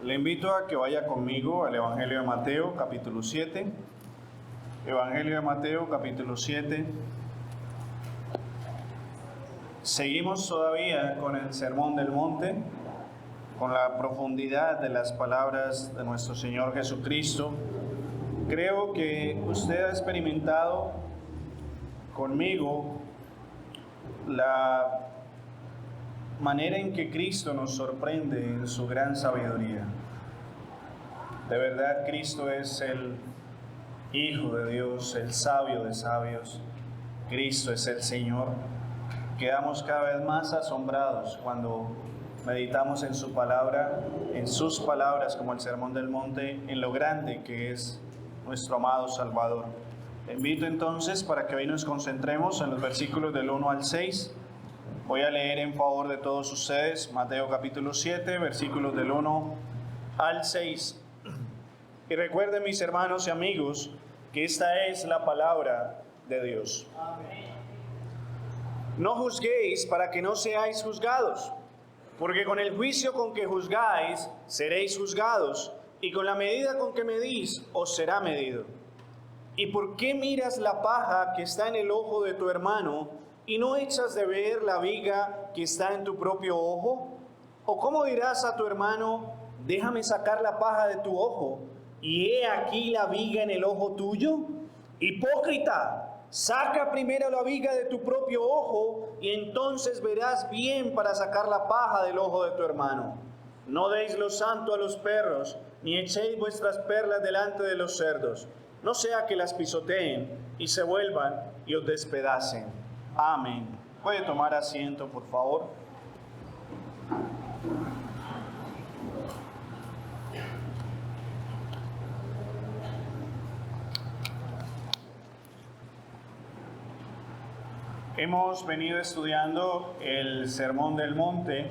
Le invito a que vaya conmigo al Evangelio de Mateo, capítulo 7. Evangelio de Mateo, capítulo 7. Seguimos todavía con el Sermón del Monte, con la profundidad de las palabras de nuestro Señor Jesucristo. Creo que usted ha experimentado conmigo la manera en que Cristo nos sorprende en su gran sabiduría. De verdad, Cristo es el Hijo de Dios, el sabio de sabios. Cristo es el Señor. Quedamos cada vez más asombrados cuando meditamos en su palabra, en sus palabras como el Sermón del Monte, en lo grande que es nuestro amado Salvador. Te invito entonces para que hoy nos concentremos en los versículos del 1 al 6. Voy a leer en favor de todos ustedes Mateo capítulo 7, versículos del 1 al 6. Y recuerden, mis hermanos y amigos, que esta es la palabra de Dios. Amén. No juzguéis para que no seáis juzgados, porque con el juicio con que juzgáis seréis juzgados, y con la medida con que medís os será medido. ¿Y por qué miras la paja que está en el ojo de tu hermano y no echas de ver la viga que está en tu propio ojo? ¿O cómo dirás a tu hermano, déjame sacar la paja de tu ojo, y he aquí la viga en el ojo tuyo? Hipócrita, saca primero la viga de tu propio ojo, y entonces verás bien para sacar la paja del ojo de tu hermano. No deis lo santo a los perros, ni echéis vuestras perlas delante de los cerdos, no sea que las pisoteen y se vuelvan y os despedacen. Amén. ¿Puede tomar asiento, por favor? Hemos venido estudiando el Sermón del Monte,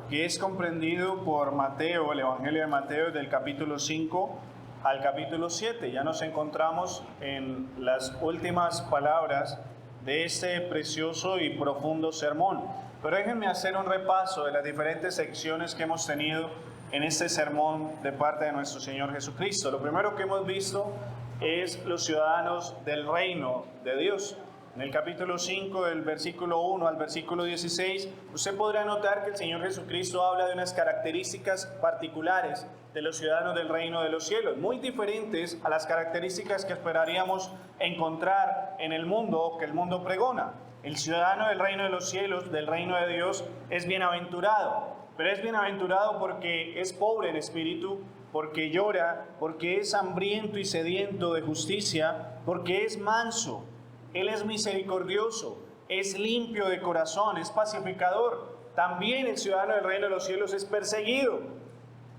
que es comprendido por Mateo, el Evangelio de Mateo, del capítulo 5 al capítulo 7. Ya nos encontramos en las últimas palabras de este precioso y profundo sermón. Pero déjenme hacer un repaso de las diferentes secciones que hemos tenido en este sermón de parte de nuestro Señor Jesucristo. Lo primero que hemos visto es los ciudadanos del reino de Dios. En el capítulo 5, del versículo 1 al versículo 16, usted podrá notar que el Señor Jesucristo habla de unas características particulares de los ciudadanos del reino de los cielos, muy diferentes a las características que esperaríamos encontrar en el mundo o que el mundo pregona. El ciudadano del reino de los cielos, del reino de Dios, es bienaventurado, pero es bienaventurado porque es pobre en espíritu, porque llora, porque es hambriento y sediento de justicia, porque es manso. Él es misericordioso, es limpio de corazón, es pacificador. También el ciudadano del reino de los cielos es perseguido,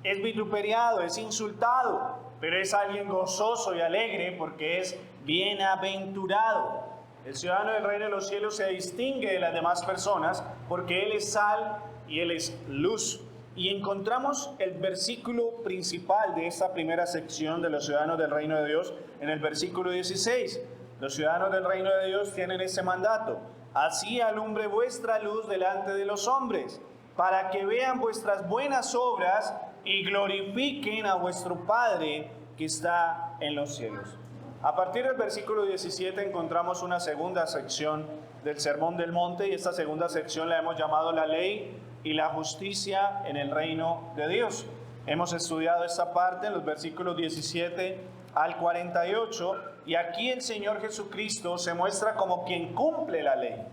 es vituperiado, es insultado, pero es alguien gozoso y alegre porque es bienaventurado. El ciudadano del reino de los cielos se distingue de las demás personas porque él es sal y él es luz. Y encontramos el versículo principal de esta primera sección de los ciudadanos del reino de Dios en el versículo 16. Los ciudadanos del reino de Dios tienen ese mandato: así alumbre vuestra luz delante de los hombres, para que vean vuestras buenas obras y glorifiquen a vuestro Padre que está en los cielos. A partir del versículo 17 encontramos una segunda sección del Sermón del Monte, y esta segunda sección la hemos llamado la ley y la justicia en el reino de Dios. Hemos estudiado esta parte en los versículos 17 al 48, y aquí el Señor Jesucristo se muestra como quien cumple la ley.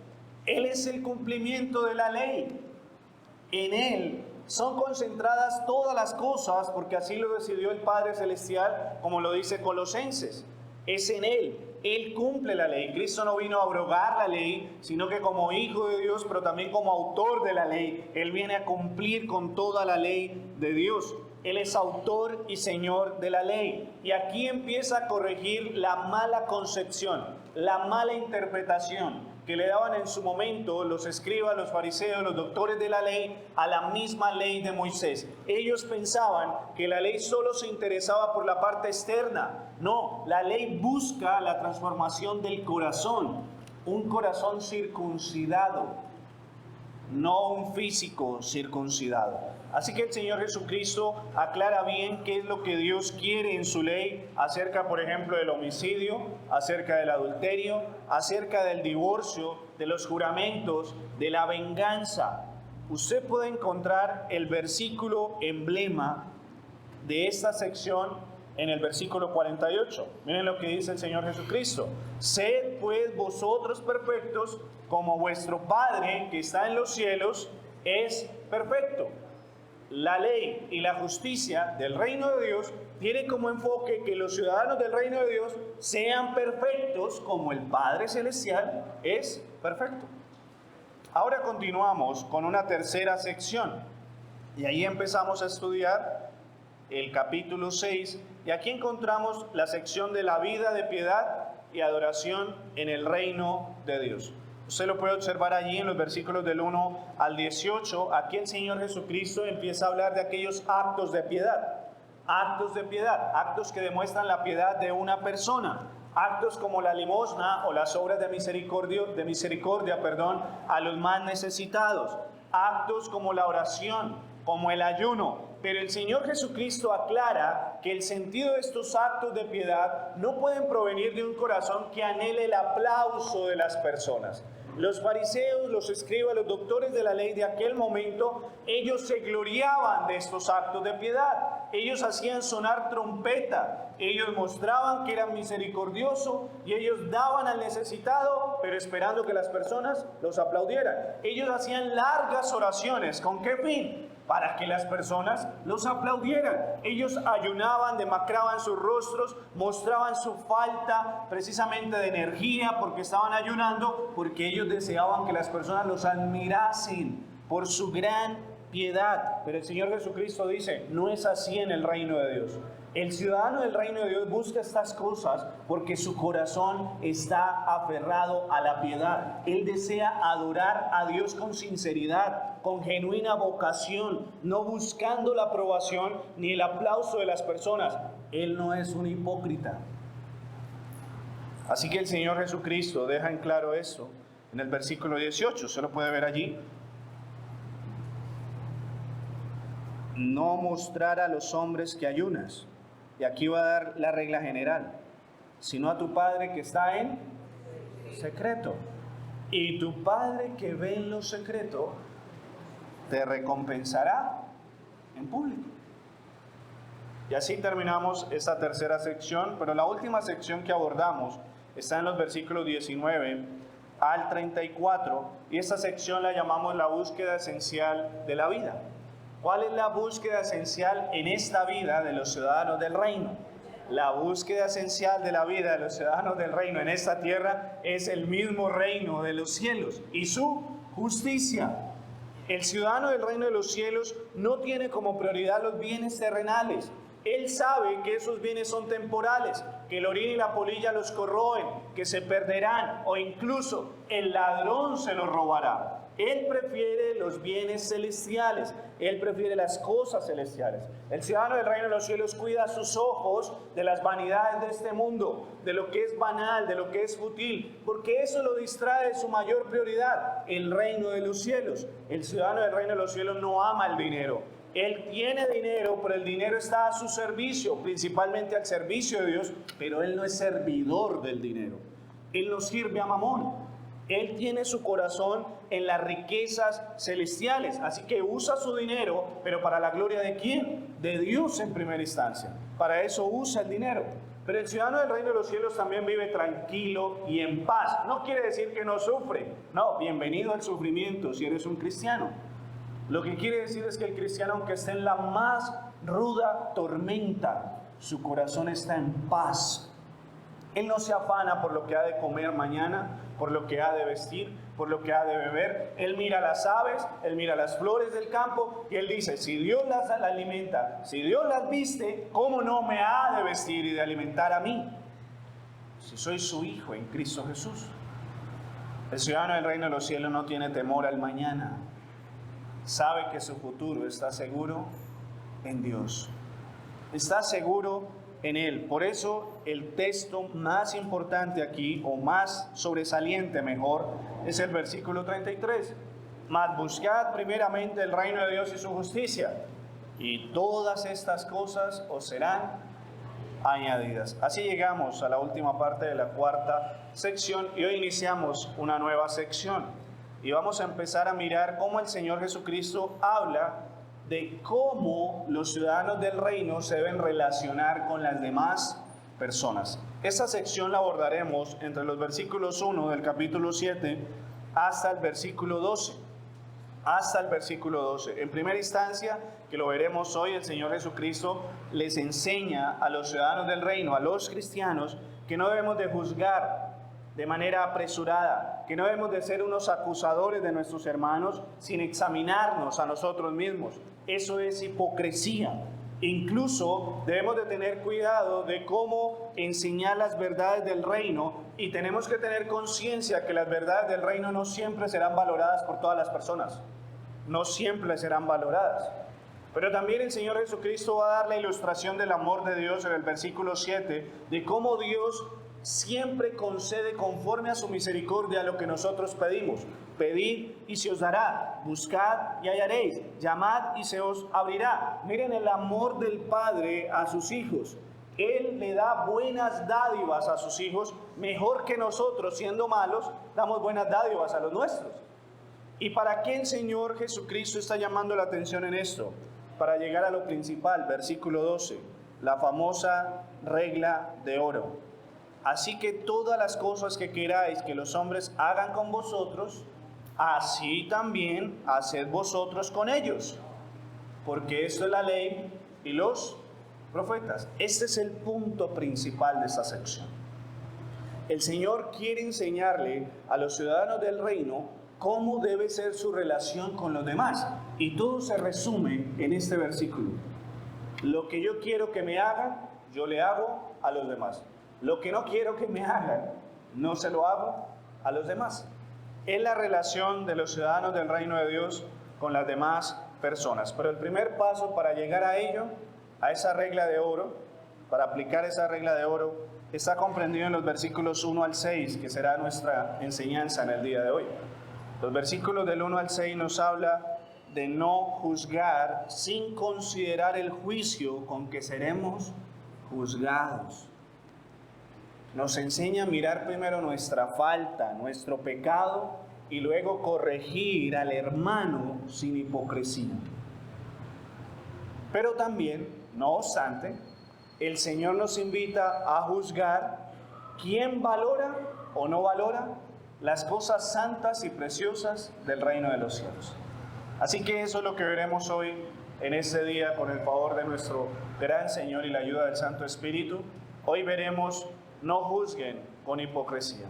Él es el cumplimiento de la ley. En Él son concentradas todas las cosas, porque así lo decidió el Padre Celestial, como lo dice Colosenses. Es en Él cumple la ley. Cristo no vino a abrogar la ley, sino que como Hijo de Dios, pero también como autor de la ley, Él viene a cumplir con toda la ley de Dios. Él es autor y señor de la ley. Y aquí empieza a corregir la mala concepción, la mala interpretación que le daban en su momento los escribas, los fariseos, los doctores de la ley a la misma ley de Moisés. Ellos pensaban que la ley solo se interesaba por la parte externa. No, la ley busca la transformación del corazón, un corazón circuncidado. no un físico circuncidado. Así que el Señor Jesucristo aclara bien qué es lo que Dios quiere en su ley acerca, por ejemplo, del homicidio, acerca del adulterio, acerca del divorcio, de los juramentos, de la venganza. Usted puede encontrar el versículo emblema de esta sección en el versículo 48. Miren lo que dice el Señor Jesucristo. Sed pues vosotros perfectos, como vuestro Padre que está en los cielos es perfecto. La ley y la justicia del reino de Dios tiene como enfoque que los ciudadanos del reino de Dios sean perfectos como el Padre Celestial es perfecto. Ahora continuamos con una tercera sección y ahí empezamos a estudiar el capítulo 6 y aquí encontramos la sección de la vida de piedad y adoración en el reino de Dios. Usted lo puede observar allí en los versículos del 1 al 18. Aquí el Señor Jesucristo empieza a hablar de aquellos actos de piedad. Actos de piedad, actos que demuestran la piedad de una persona. Actos como la limosna o las obras de misericordia, a los más necesitados. Actos como la oración, como el ayuno. Pero el Señor Jesucristo aclara que el sentido de estos actos de piedad no pueden provenir de un corazón que anhele el aplauso de las personas. Los fariseos, los escribas, los doctores de la ley de aquel momento, ellos se gloriaban de estos actos de piedad. Ellos hacían sonar trompeta, ellos mostraban que eran misericordiosos y ellos daban al necesitado, pero esperando que las personas los aplaudieran. Ellos hacían largas oraciones, ¿con qué fin? Para que las personas los aplaudieran. Ellos ayunaban, demacraban sus rostros, mostraban su falta precisamente de energía porque estaban ayunando, porque ellos deseaban que las personas los admirasen por su gran piedad. Pero el Señor Jesucristo dice, no es así en el reino de Dios. El ciudadano del reino de Dios busca estas cosas porque su corazón está aferrado a la piedad. Él desea adorar a Dios con sinceridad, con genuina vocación, no buscando la aprobación ni el aplauso de las personas. Él no es un hipócrita. Así que el Señor Jesucristo deja en claro eso en el versículo 18. Se lo puede ver allí. No mostrar a los hombres que ayunas. Y aquí va a dar la regla general. Sino a tu Padre que está en secreto. Y tu Padre que ve en lo secreto te recompensará en público. Y así terminamos esta tercera sección, pero la última sección que abordamos está en los versículos 19 al 34, y esta sección la llamamos la búsqueda esencial de la vida. ¿Cuál es la búsqueda esencial en esta vida de los ciudadanos del reino? La búsqueda esencial de la vida de los ciudadanos del reino en esta tierra es el mismo reino de los cielos y su justicia. El ciudadano del reino de los cielos no tiene como prioridad los bienes terrenales. Él sabe que esos bienes son temporales, que el orín y la polilla los corroen, que se perderán o incluso el ladrón se los robará. Él prefiere los bienes celestiales, él prefiere las cosas celestiales. El ciudadano del reino de los cielos cuida sus ojos de las vanidades de este mundo, de lo que es banal, de lo que es fútil, porque eso lo distrae de su mayor prioridad, el reino de los cielos. El ciudadano del reino de los cielos no ama el dinero. Él tiene dinero, pero el dinero está a su servicio, principalmente al servicio de Dios, pero él no es servidor del dinero. Él no sirve a Mamón. Él tiene su corazón en las riquezas celestiales, así que usa su dinero, pero ¿para la gloria de quién? De Dios en primera instancia. Para eso usa el dinero. Pero el ciudadano del reino de los cielos también vive tranquilo y en paz. No quiere decir que no sufre. No, bienvenido al sufrimiento si eres un cristiano. Lo que quiere decir es que el cristiano, aunque esté en la más ruda tormenta, su corazón está en paz. Él no se afana por lo que ha de comer mañana, por lo que ha de vestir, por lo que ha de beber. Él mira las aves, él mira las flores del campo y él dice, si Dios las alimenta, si Dios las viste, ¿cómo no me ha de vestir y de alimentar a mí? Si soy su hijo en Cristo Jesús. El ciudadano del reino de los cielos no tiene temor al mañana. Sabe que su futuro está seguro en Dios. Está seguro en Él. Por eso el texto más importante aquí, o más sobresaliente mejor, es el versículo 33. Mas buscad primeramente el reino de Dios y su justicia, y todas estas cosas os serán añadidas. Así llegamos a la última parte de la cuarta sección y hoy iniciamos una nueva sección. Y vamos a empezar a mirar cómo el Señor Jesucristo habla de cómo los ciudadanos del reino se deben relacionar con las demás personas. Esta sección la abordaremos entre los versículos 1 del capítulo 7 hasta el versículo 12. Hasta el versículo 12. En primera instancia, que lo veremos hoy, el Señor Jesucristo les enseña a los ciudadanos del reino, a los cristianos, que no debemos de juzgar de manera apresurada, que no debemos de ser unos acusadores de nuestros hermanos sin examinarnos a nosotros mismos. Eso es hipocresía. Incluso debemos de tener cuidado de cómo enseñar las verdades del reino y tenemos que tener conciencia que las verdades del reino no siempre serán valoradas por todas las personas. No siempre serán valoradas. Pero también el Señor Jesucristo va a dar la ilustración del amor de Dios en el versículo 7, de cómo Dios siempre concede conforme a su misericordia lo que nosotros pedimos. Pedid y se os dará, buscad y hallaréis, llamad y se os abrirá. Miren el amor del Padre a sus hijos. Él le da buenas dádivas a sus hijos, mejor que nosotros, siendo malos, damos buenas dádivas a los nuestros. ¿Y para qué el Señor Jesucristo está llamando la atención en esto? Para llegar a lo principal, versículo 12, la famosa regla de oro. Así que todas las cosas que queráis que los hombres hagan con vosotros, así también haced vosotros con ellos, porque esto es la ley y los profetas. Este es el punto principal de esta sección. El Señor quiere enseñarle a los ciudadanos del reino cómo debe ser su relación con los demás. Y todo se resume en este versículo. Lo que yo quiero que me hagan, yo le hago a los demás. Lo que no quiero que me hagan, no se lo hago a los demás. Es la relación de los ciudadanos del reino de Dios con las demás personas. Pero el primer paso para llegar a ello, a esa regla de oro, para aplicar esa regla de oro, está comprendido en los versículos 1 al 6, que será nuestra enseñanza en el día de hoy. Los versículos del 1 al 6 nos habla de no juzgar sin considerar el juicio con que seremos juzgados. Nos enseña a mirar primero nuestra falta, nuestro pecado, y luego corregir al hermano sin hipocresía. Pero también, no obstante, el Señor nos invita a juzgar quién valora o no valora las cosas santas y preciosas del reino de los cielos. Así que eso es lo que veremos hoy en este día con el favor de nuestro gran Señor y la ayuda del Santo Espíritu. Hoy veremos no juzguen con hipocresía.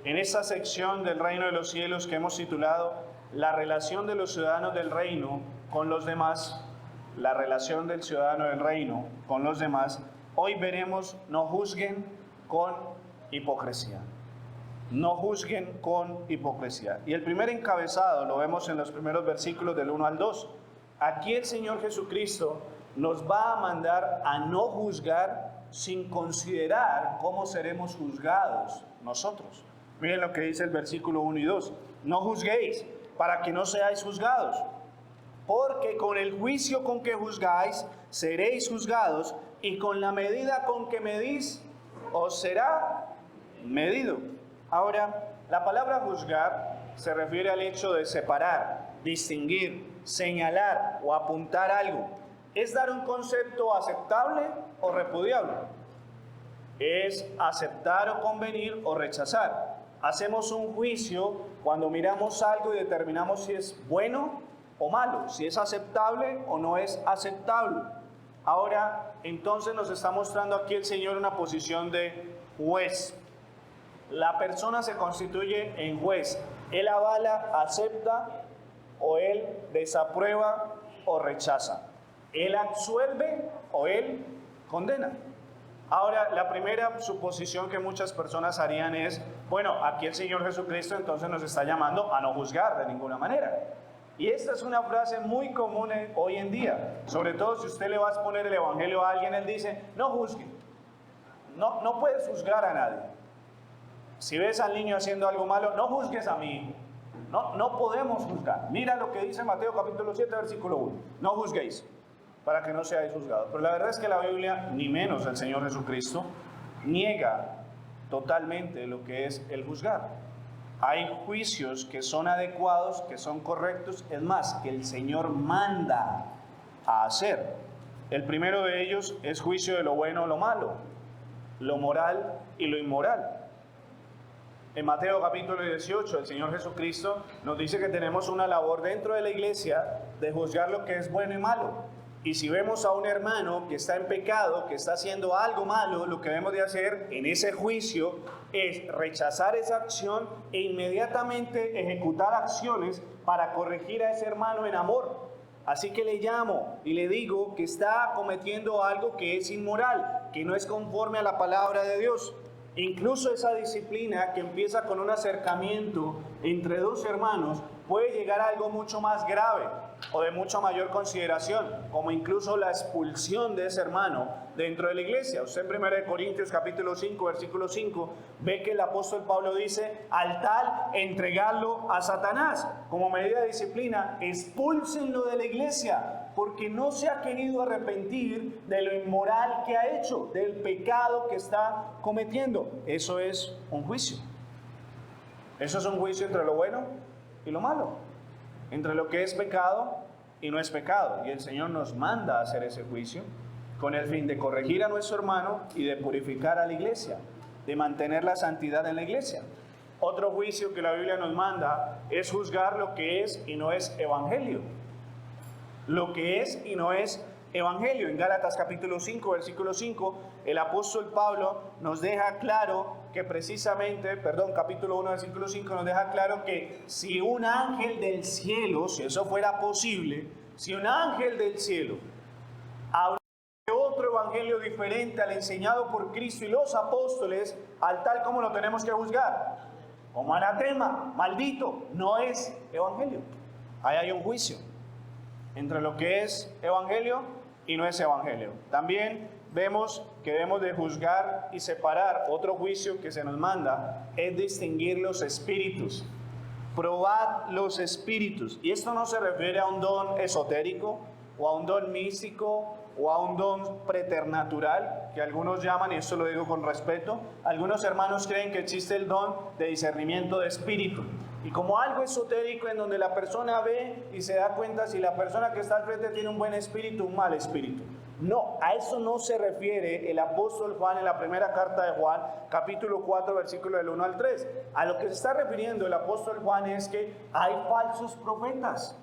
En esta sección del reino de los cielos que hemos titulado la relación de los ciudadanos del reino con los demás, la relación del ciudadano del reino con los demás, hoy veremos no juzguen con hipocresía. No juzguen con hipocresía. Y el primer encabezado lo vemos en los primeros versículos del 1 al 2. Aquí el Señor Jesucristo nos va a mandar a no juzgar sin considerar cómo seremos juzgados nosotros. Miren lo que dice el versículo 1 y 2. No juzguéis para que no seáis juzgados, porque con el juicio con que juzgáis seréis juzgados, y con la medida con que medís os será medido. Ahora, la palabra juzgar se refiere al hecho de separar, distinguir, señalar o apuntar algo. ¿Es dar un concepto aceptable o repudiable? Es aceptar o convenir o rechazar. Hacemos un juicio cuando miramos algo y determinamos si es bueno o malo, si es aceptable o no es aceptable. Ahora, entonces nos está mostrando aquí el Señor una posición de juez. La persona se constituye en juez. Él avala, acepta, o él desaprueba o rechaza. Él absuelve o él condena. Ahora, la primera suposición que muchas personas harían es, bueno, aquí el Señor Jesucristo entonces nos está llamando a no juzgar de ninguna manera. Y esta es una frase muy común hoy en día. Sobre todo si usted le va a exponer el Evangelio a alguien, él dice, no juzgue. No puedes juzgar a nadie. Si ves al niño haciendo algo malo, no juzgues a mi hijo. No podemos juzgar. Mira lo que dice Mateo capítulo 7, versículo 1. No juzguéis, para que no seáis juzgados. Pero la verdad es que la Biblia, ni menos el Señor Jesucristo, niega totalmente lo que es el juzgar. Hay juicios que son adecuados, que son correctos, es más, que el Señor manda a hacer. El primero de ellos es juicio de lo bueno o lo malo, lo moral y lo inmoral. En Mateo capítulo 18, el Señor Jesucristo nos dice que tenemos una labor dentro de la iglesia de juzgar lo que es bueno y malo. Y si vemos a un hermano que está en pecado, que está haciendo algo malo, lo que debemos de hacer en ese juicio es rechazar esa acción e inmediatamente ejecutar acciones para corregir a ese hermano en amor. Así que le llamo y le digo que está cometiendo algo que es inmoral, que no es conforme a la palabra de Dios. Incluso esa disciplina que empieza con un acercamiento entre dos hermanos puede llegar a algo mucho más grave o de mucha mayor consideración, como incluso la expulsión de ese hermano dentro de la iglesia. Usted en 1 Corintios capítulo 5, versículo 5, ve que el apóstol Pablo dice, al tal entregarlo a Satanás. Como medida de disciplina, expúlsenlo de la iglesia, porque no se ha querido arrepentir de lo inmoral que ha hecho, del pecado que está cometiendo. Eso es un juicio. Eso es un juicio entre lo bueno y lo malo, entre lo que es pecado y no es pecado. Y el Señor nos manda a hacer ese juicio con el fin de corregir a nuestro hermano y de purificar a la iglesia, de mantener la santidad en la iglesia. Otro juicio que la Biblia nos manda es juzgar lo que es y no es evangelio. Lo que es y no es evangelio. En Gálatas capítulo 5, versículo 5, el apóstol Pablo nos deja claro que precisamente, capítulo 1, versículo 5, nos deja claro que si un ángel del cielo, si eso fuera posible, si un ángel del cielo habla de otro evangelio diferente al enseñado por Cristo y los apóstoles, al tal como lo tenemos que juzgar, como anatema, maldito, no es evangelio. Ahí hay un juicio entre lo que es evangelio y no es evangelio. También vemos que debemos de juzgar y separar. Otro juicio que se nos manda es distinguir los espíritus. Probad los espíritus. Y esto no se refiere a un don esotérico o a un don místico o a un don preternatural, que algunos llaman, y esto lo digo con respeto, algunos hermanos creen que existe el don de discernimiento de espíritu. Y como algo esotérico en donde la persona ve y se da cuenta si la persona que está al frente tiene un buen espíritu o un mal espíritu. No, a eso no se refiere el apóstol Juan en la primera carta de Juan, capítulo 4, versículo del 1 al 3. A lo que se está refiriendo el apóstol Juan es que hay falsos profetas,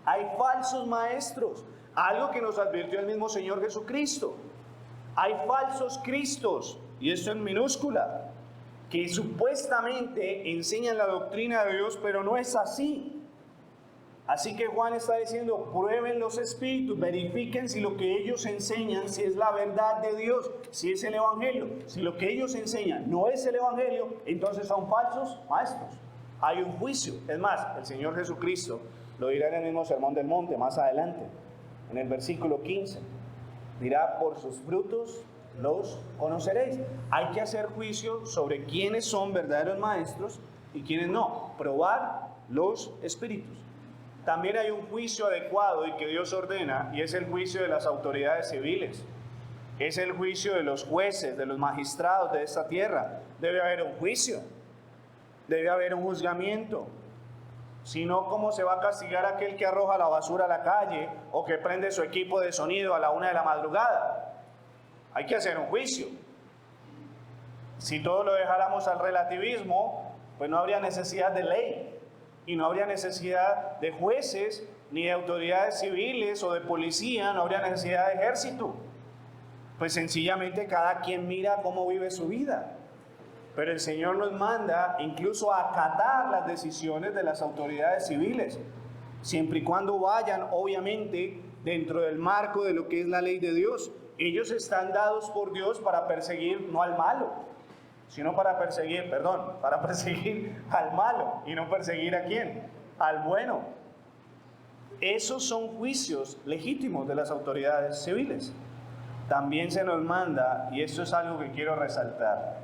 hay falsos maestros, algo que nos advirtió el mismo Señor Jesucristo. Hay falsos cristos, y esto en minúscula, que supuestamente enseñan la doctrina de Dios, pero no es así. Así que Juan está diciendo, prueben los espíritus, verifiquen si lo que ellos enseñan, si es la verdad de Dios, si es el evangelio. Si lo que ellos enseñan no es el evangelio, entonces son falsos maestros. Hay un juicio. Es más, el Señor Jesucristo lo dirá en el mismo Sermón del Monte, más adelante, en el versículo 15. Dirá, por sus frutos los conoceréis. Hay que hacer juicio sobre quiénes son verdaderos maestros y quiénes no. Probar los espíritus. También hay un juicio adecuado y que Dios ordena, y es el juicio de las autoridades civiles. Es el juicio de los jueces, de los magistrados de esta tierra. Debe haber un juicio. Debe haber un juzgamiento. Si no, ¿cómo se va a castigar a aquel que arroja la basura a la calle o que prende su equipo de sonido a la 1 de la madrugada? Hay que hacer un juicio. Si todo lo dejáramos al relativismo, pues no habría necesidad de ley y no habría necesidad de jueces, ni de autoridades civiles o de policía, no habría necesidad de ejército. Pues sencillamente cada quien mira cómo vive su vida. Pero el Señor nos manda incluso a acatar las decisiones de las autoridades civiles, siempre y cuando vayan, obviamente, dentro del marco de lo que es la ley de Dios. Ellos están dados por Dios para perseguir no al malo, sino para perseguir al malo y no perseguir a quién, al bueno. Esos son juicios legítimos de las autoridades civiles. También se nos manda, y esto es algo que quiero resaltar,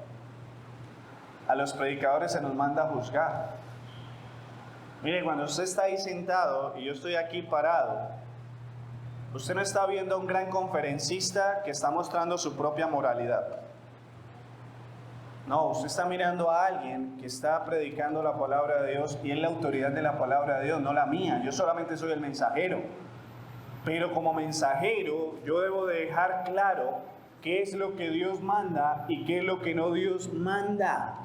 a los predicadores se nos manda a juzgar. Mire, cuando usted está ahí sentado y yo estoy aquí parado, usted no está viendo a un gran conferencista que está mostrando su propia moralidad. No, usted está mirando a alguien que está predicando la palabra de Dios y es la autoridad de la palabra de Dios, no la mía. Yo solamente soy el mensajero. Pero como mensajero, yo debo de dejar claro qué es lo que Dios manda y qué es lo que no Dios manda.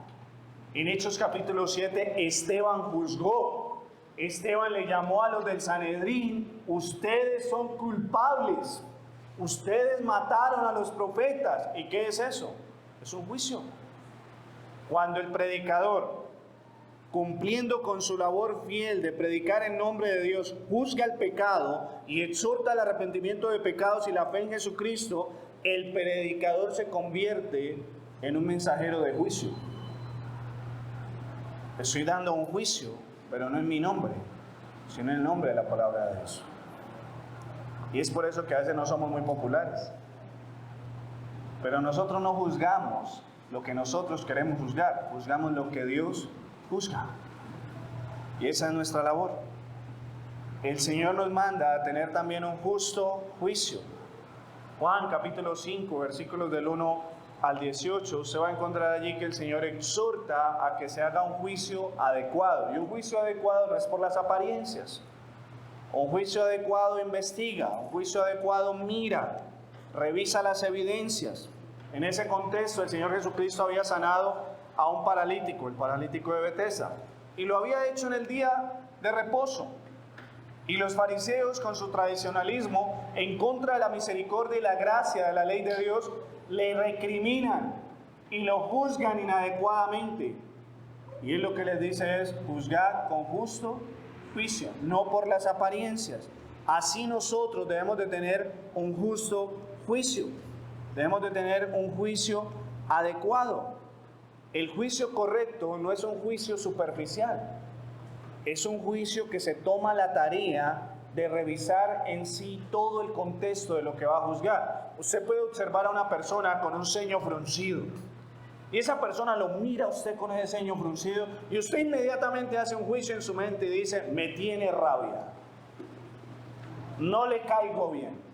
En Hechos capítulo 7, Esteban juzgó. Esteban le llamó a los del Sanedrín: ustedes son culpables. Ustedes mataron a los profetas. ¿Y qué es eso? Es un juicio. Cuando el predicador, cumpliendo con su labor fiel de predicar en nombre de Dios, juzga el pecado y exhorta al arrepentimiento de pecados y la fe en Jesucristo, el predicador se convierte en un mensajero de juicio. Estoy dando un juicio, pero no en mi nombre, sino en el nombre de la palabra de Dios. Y es por eso que a veces no somos muy populares. Pero nosotros no juzgamos lo que nosotros queremos juzgar, juzgamos lo que Dios juzga. Y esa es nuestra labor. El Señor nos manda a tener también un justo juicio. Juan capítulo 5, versículos del 1 al 18, se va a encontrar allí que el Señor exhorta a que se haga un juicio adecuado. Y un juicio adecuado no es por las apariencias. Un juicio adecuado investiga, un juicio adecuado mira, revisa las evidencias. En ese contexto, el Señor Jesucristo había sanado a un paralítico, el paralítico de Betesda, y lo había hecho en el día de reposo. Y los fariseos, con su tradicionalismo en contra de la misericordia y la gracia de la ley de Dios, le recriminan y lo juzgan inadecuadamente. Y él lo que les dice es: juzgad con justo juicio, no por las apariencias. Así nosotros debemos de tener un justo juicio. Debemos de tener un juicio adecuado. El juicio correcto no es un juicio superficial. Es un juicio que se toma la tarea de revisar en sí todo el contexto de lo que va a juzgar. Usted puede observar a una persona con un ceño fruncido. Y esa persona lo mira a usted con ese ceño fruncido y usted inmediatamente hace un juicio en su mente y dice: me tiene rabia. No le caigo bien.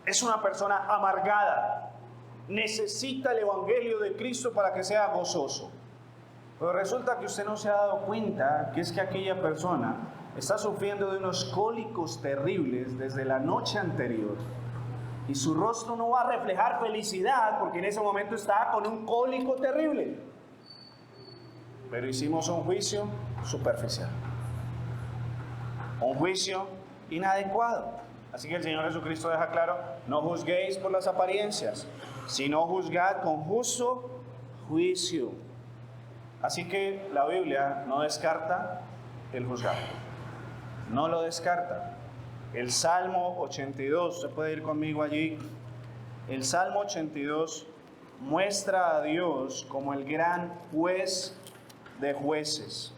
Es una persona amargada. Necesita el Evangelio de Cristo para que sea gozoso. Pero resulta que usted no se ha dado cuenta que es que aquella persona está sufriendo de unos cólicos terribles desde la noche anterior. Y su rostro no va a reflejar felicidad porque en ese momento está con un cólico terrible. Pero hicimos un juicio superficial. Un juicio inadecuado. Así que el Señor Jesucristo deja claro: no juzguéis por las apariencias, sino juzgad con justo juicio. Así que la Biblia no descarta el juzgar. No lo descarta. El Salmo 82, usted puede ir conmigo allí. El Salmo 82 muestra a Dios como el gran juez de jueces.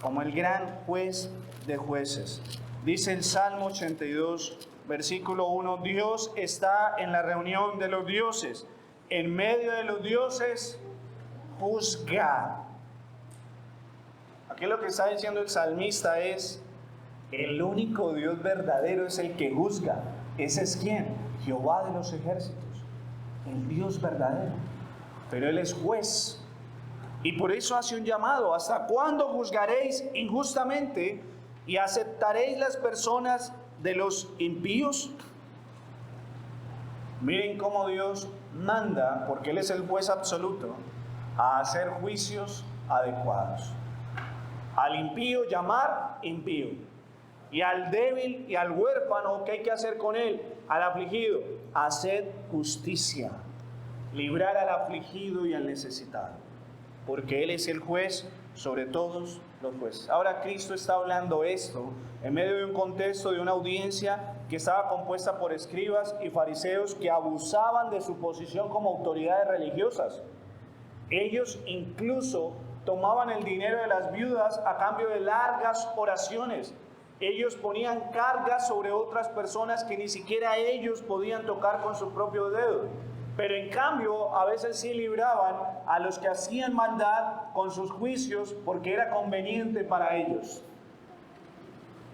Como el gran juez de jueces. Dice el Salmo 82, versículo 1: Dios está en la reunión de los dioses. En medio de los dioses juzga. Aquí lo que está diciendo el salmista es: el único Dios verdadero es el que juzga. ¿Ese es quién? Jehová de los ejércitos, el Dios verdadero. Pero Él es juez. Y por eso hace un llamado: ¿hasta cuándo juzgaréis injustamente y aceptaréis las personas de los impíos? Miren cómo Dios manda, porque Él es el juez absoluto, a hacer juicios adecuados. Al impío llamar impío, y al débil y al huérfano, ¿qué hay que hacer con él? Al afligido, hacer justicia, librar al afligido y al necesitado, porque Él es el juez sobre todos los jueces. Ahora Cristo está hablando esto en medio de un contexto de una audiencia que estaba compuesta por escribas y fariseos que abusaban de su posición como autoridades religiosas. Ellos incluso tomaban el dinero de las viudas a cambio de largas oraciones. Ellos ponían cargas sobre otras personas que ni siquiera ellos podían tocar con su propio dedo. Pero en cambio, a veces sí libraban a los que hacían maldad con sus juicios porque era conveniente para ellos.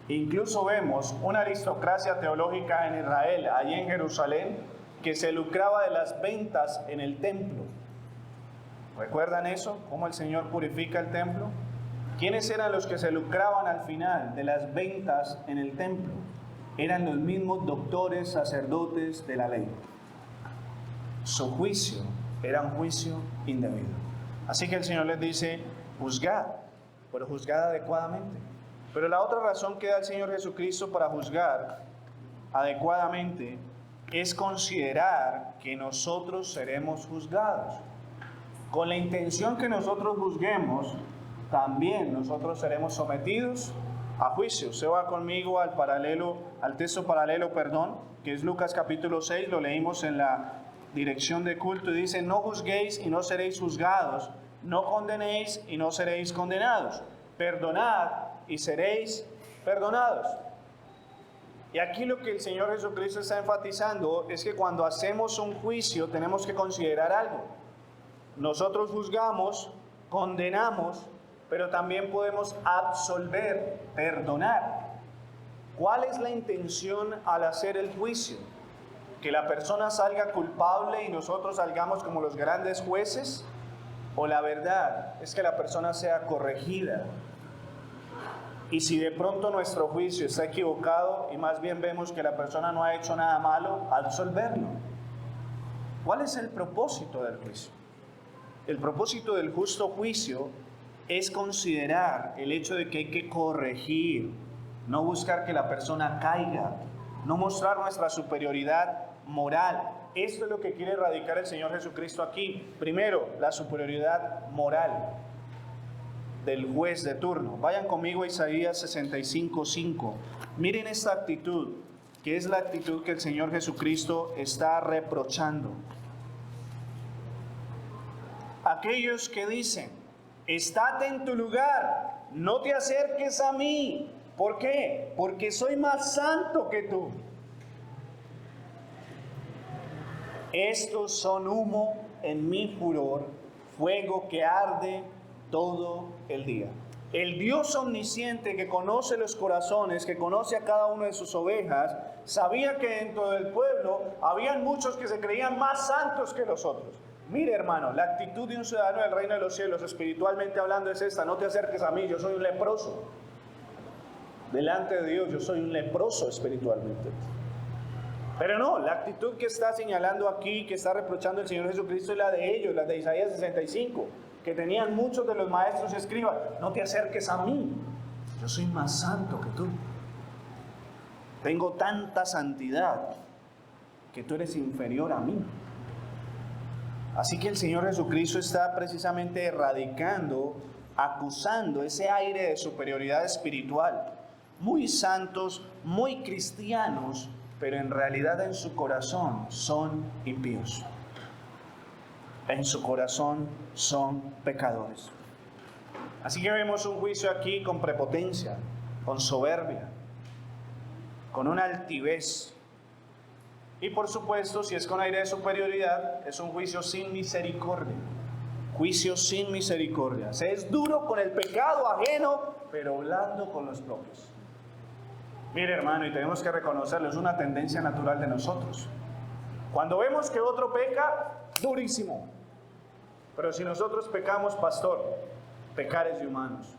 Incluso vemos una aristocracia teológica en Israel, allí en Jerusalén, que se lucraba de las ventas en el templo. ¿Recuerdan eso? ¿Cómo el Señor purifica el templo? ¿Quiénes eran los que se lucraban al final de las ventas en el templo? Eran los mismos doctores, sacerdotes de la ley. Su juicio era un juicio indebido. Así que el Señor les dice, juzgad, pero juzgad adecuadamente. Pero la otra razón que da el Señor Jesucristo para juzgar adecuadamente es considerar que nosotros seremos juzgados. Con la intención que nosotros juzguemos, también nosotros seremos sometidos a juicio. Se va conmigo al texto paralelo, que es Lucas capítulo 6, lo leímos en la dirección de culto y dice, no juzguéis y no seréis juzgados, no condenéis y no seréis condenados, perdonad y seréis perdonados. Y aquí lo que el Señor Jesucristo está enfatizando es que cuando hacemos un juicio tenemos que considerar algo. Nosotros juzgamos, condenamos, pero también podemos absolver, perdonar. ¿Cuál es la intención al hacer el juicio? ¿Que la persona salga culpable y nosotros salgamos como los grandes jueces? ¿O la verdad es que la persona sea corregida? Y si de pronto nuestro juicio está equivocado y más bien vemos que la persona no ha hecho nada malo, absolverlo. ¿Cuál es el propósito del juicio? El propósito del justo juicio es considerar el hecho de que hay que corregir, no buscar que la persona caiga, no mostrar nuestra superioridad moral. Esto es lo que quiere erradicar el Señor Jesucristo aquí. Primero, la superioridad moral del juez de turno. Vayan conmigo a Isaías 65:5. Miren esta actitud, que es la actitud que el Señor Jesucristo está reprochando. Aquellos que dicen, estate en tu lugar, no te acerques a mí. ¿Por qué? Porque soy más santo que tú. Estos son humo en mi furor, fuego que arde todo el día. El Dios omnisciente que conoce los corazones, que conoce a cada una de sus ovejas, sabía que dentro del pueblo habían muchos que se creían más santos que los otros. Mire, hermano, la actitud de un ciudadano del reino de los cielos, espiritualmente hablando, es esta: no te acerques a mí, yo soy un leproso. Delante de Dios yo soy un leproso espiritualmente. Pero no, la actitud que está señalando aquí, que está reprochando el Señor Jesucristo, es la de ellos, la de Isaías 65, que tenían muchos de los maestros y escribas. No te acerques a mí, yo soy más santo que tú. Tengo tanta santidad que tú eres inferior a mí. Así que el Señor Jesucristo está precisamente erradicando, acusando ese aire de superioridad espiritual. Muy santos, muy cristianos, pero en realidad en su corazón son impíos. En su corazón son pecadores. Así que vemos un juicio aquí con prepotencia, con soberbia, con una altivez. Y por supuesto, si es con aire de superioridad, es un juicio sin misericordia. Juicio sin misericordia. Se es duro con el pecado ajeno, pero blando con los propios. Mire, hermano, y tenemos que reconocerlo, es una tendencia natural de nosotros. Cuando vemos que otro peca, durísimo. Pero si nosotros pecamos, pastor, pecar es de humanos.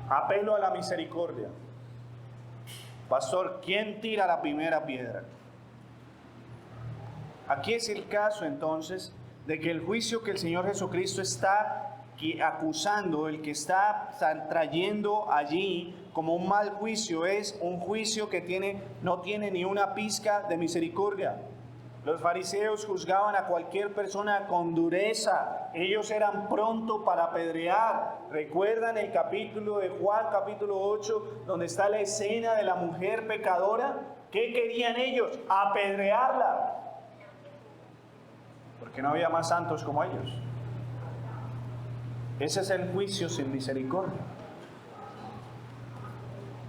Apelo a la misericordia. Pastor, ¿quién tira la primera piedra? Aquí es el caso entonces de que el juicio que el Señor Jesucristo está acusando, el que está trayendo allí como un mal juicio, es un juicio que no tiene ni una pizca de misericordia. Los fariseos juzgaban a cualquier persona con dureza. Ellos eran pronto para apedrear. ¿Recuerdan el capítulo de Juan, capítulo 8, donde está la escena de la mujer pecadora? ¿Qué querían ellos? Apedrearla. Porque no había más santos como ellos. Ese es el juicio sin misericordia.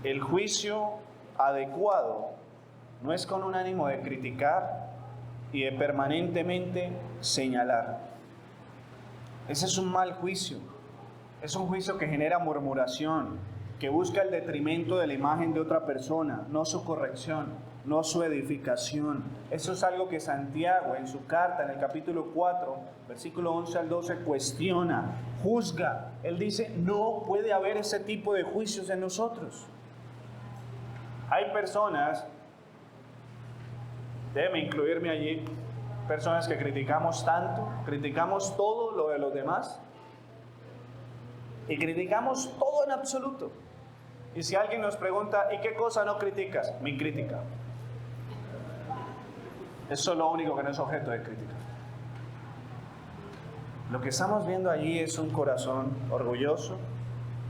El juicio adecuado no es con un ánimo de criticar, y de permanentemente señalar. Ese es un mal juicio. Es un juicio que genera murmuración, que busca el detrimento de la imagen de otra persona, no su corrección, no su edificación. Eso es algo que Santiago en su carta, en el capítulo 4, versículo 11 al 12, cuestiona, juzga. Él dice, no puede haber ese tipo de juicios en nosotros. Hay personas, déjeme incluirme allí, personas que criticamos tanto, criticamos todo lo de los demás y criticamos todo en absoluto. Y si alguien nos pregunta, ¿y qué cosa no criticas? Mi crítica. Eso es lo único que no es objeto de crítica. Lo que estamos viendo allí es un corazón orgulloso,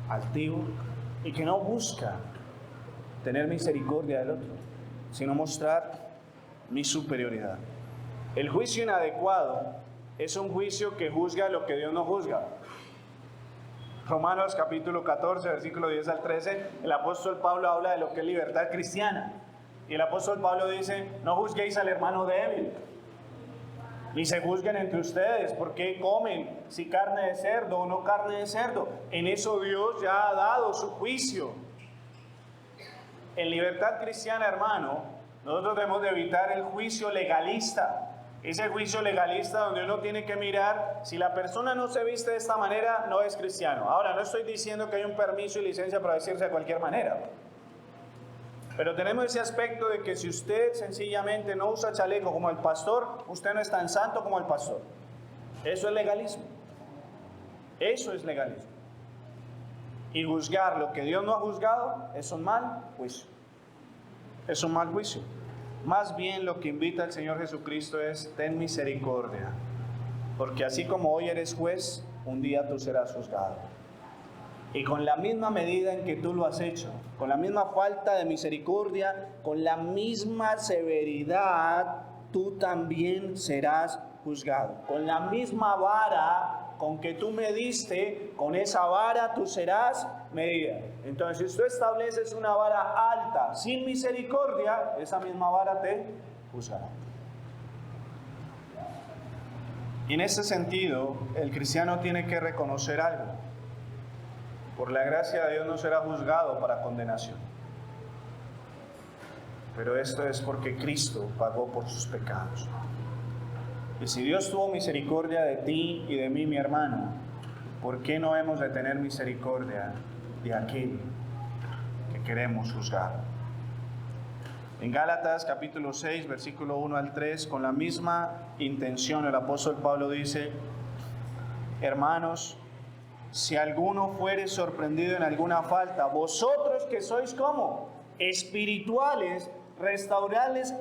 altivo, y que no busca tener misericordia del otro, sino mostrar mi superioridad. El juicio inadecuado es un juicio que juzga lo que Dios no juzga. Romanos capítulo 14, versículo 10 al 13, el apóstol Pablo habla de lo que es libertad cristiana. Y el apóstol Pablo dice, no juzguéis al hermano débil, ni se juzguen entre ustedes, porque comen, si carne de cerdo o no carne de cerdo. En eso Dios ya ha dado su juicio. En libertad cristiana, hermano, nosotros debemos de evitar el juicio legalista. Ese juicio legalista donde uno tiene que mirar, si la persona no se viste de esta manera, no es cristiano. Ahora, no estoy diciendo que hay un permiso y licencia para vestirse de cualquier manera. Pero tenemos ese aspecto de que si usted sencillamente no usa chaleco como el pastor, usted no es tan santo como el pastor. Eso es legalismo. Eso es legalismo. Y juzgar lo que Dios no ha juzgado es un mal juicio. Es un mal juicio. Más bien lo que invita el Señor Jesucristo es, ten misericordia, porque así como hoy eres juez, un día tú serás juzgado. Y con la misma medida en que tú lo has hecho, con la misma falta de misericordia, con la misma severidad, tú también serás juzgado. Con la misma vara con que tú mediste, con esa vara tú serás medida. Entonces, si tú estableces una vara alta, sin misericordia, esa misma vara te juzgará. Y en ese sentido, el cristiano tiene que reconocer algo. Por la gracia de Dios no será juzgado para condenación. Pero esto es porque Cristo pagó por sus pecados. Y si Dios tuvo misericordia de ti y de mí, mi hermano, ¿por qué no hemos de tener misericordia de aquel que queremos juzgar? En Gálatas capítulo 6, versículo 1 al 3, con la misma intención, el apóstol Pablo dice, hermanos, si alguno fuere sorprendido en alguna falta, vosotros que sois como espirituales, restauradles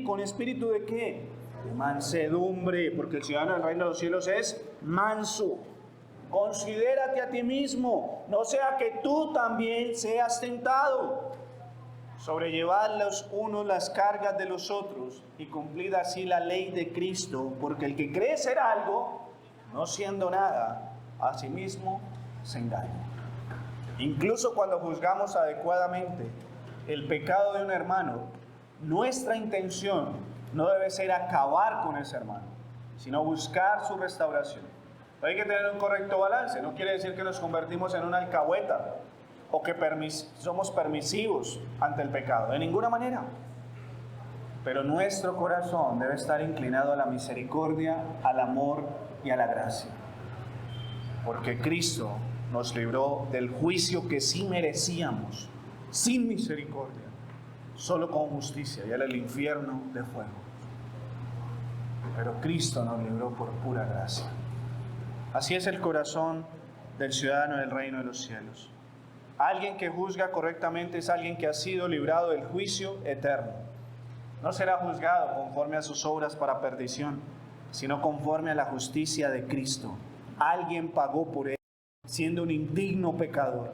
con espíritu de ¿qué? De mansedumbre, porque el ciudadano del reino de los cielos es manso. Considérate a ti mismo, no sea que tú también seas tentado. Sobrellevad los unos las cargas de los otros y cumplid así la ley de Cristo, porque el que cree ser algo, no siendo nada, a sí mismo se engaña. Incluso cuando juzgamos adecuadamente el pecado de un hermano, nuestra intención no debe ser acabar con ese hermano, sino buscar su restauración. Hay que tener un correcto balance. No quiere decir que nos convertimos en una alcahueta o que somos permisivos ante el pecado, de ninguna manera. Pero nuestro corazón debe estar inclinado a la misericordia, al amor y a la gracia. Porque Cristo nos libró del juicio que sí merecíamos, sin misericordia, solo con justicia, y era el infierno de fuego. Pero Cristo nos libró por pura gracia. Así es el corazón del ciudadano del reino de los cielos. Alguien que juzga correctamente es alguien que ha sido librado del juicio eterno. No será juzgado conforme a sus obras para perdición, sino conforme a la justicia de Cristo. Alguien pagó por él, siendo un indigno pecador.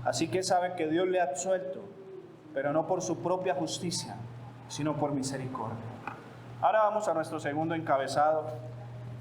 Así que sabe que Dios le ha absuelto, pero no por su propia justicia, sino por misericordia. Ahora vamos a nuestro segundo encabezado.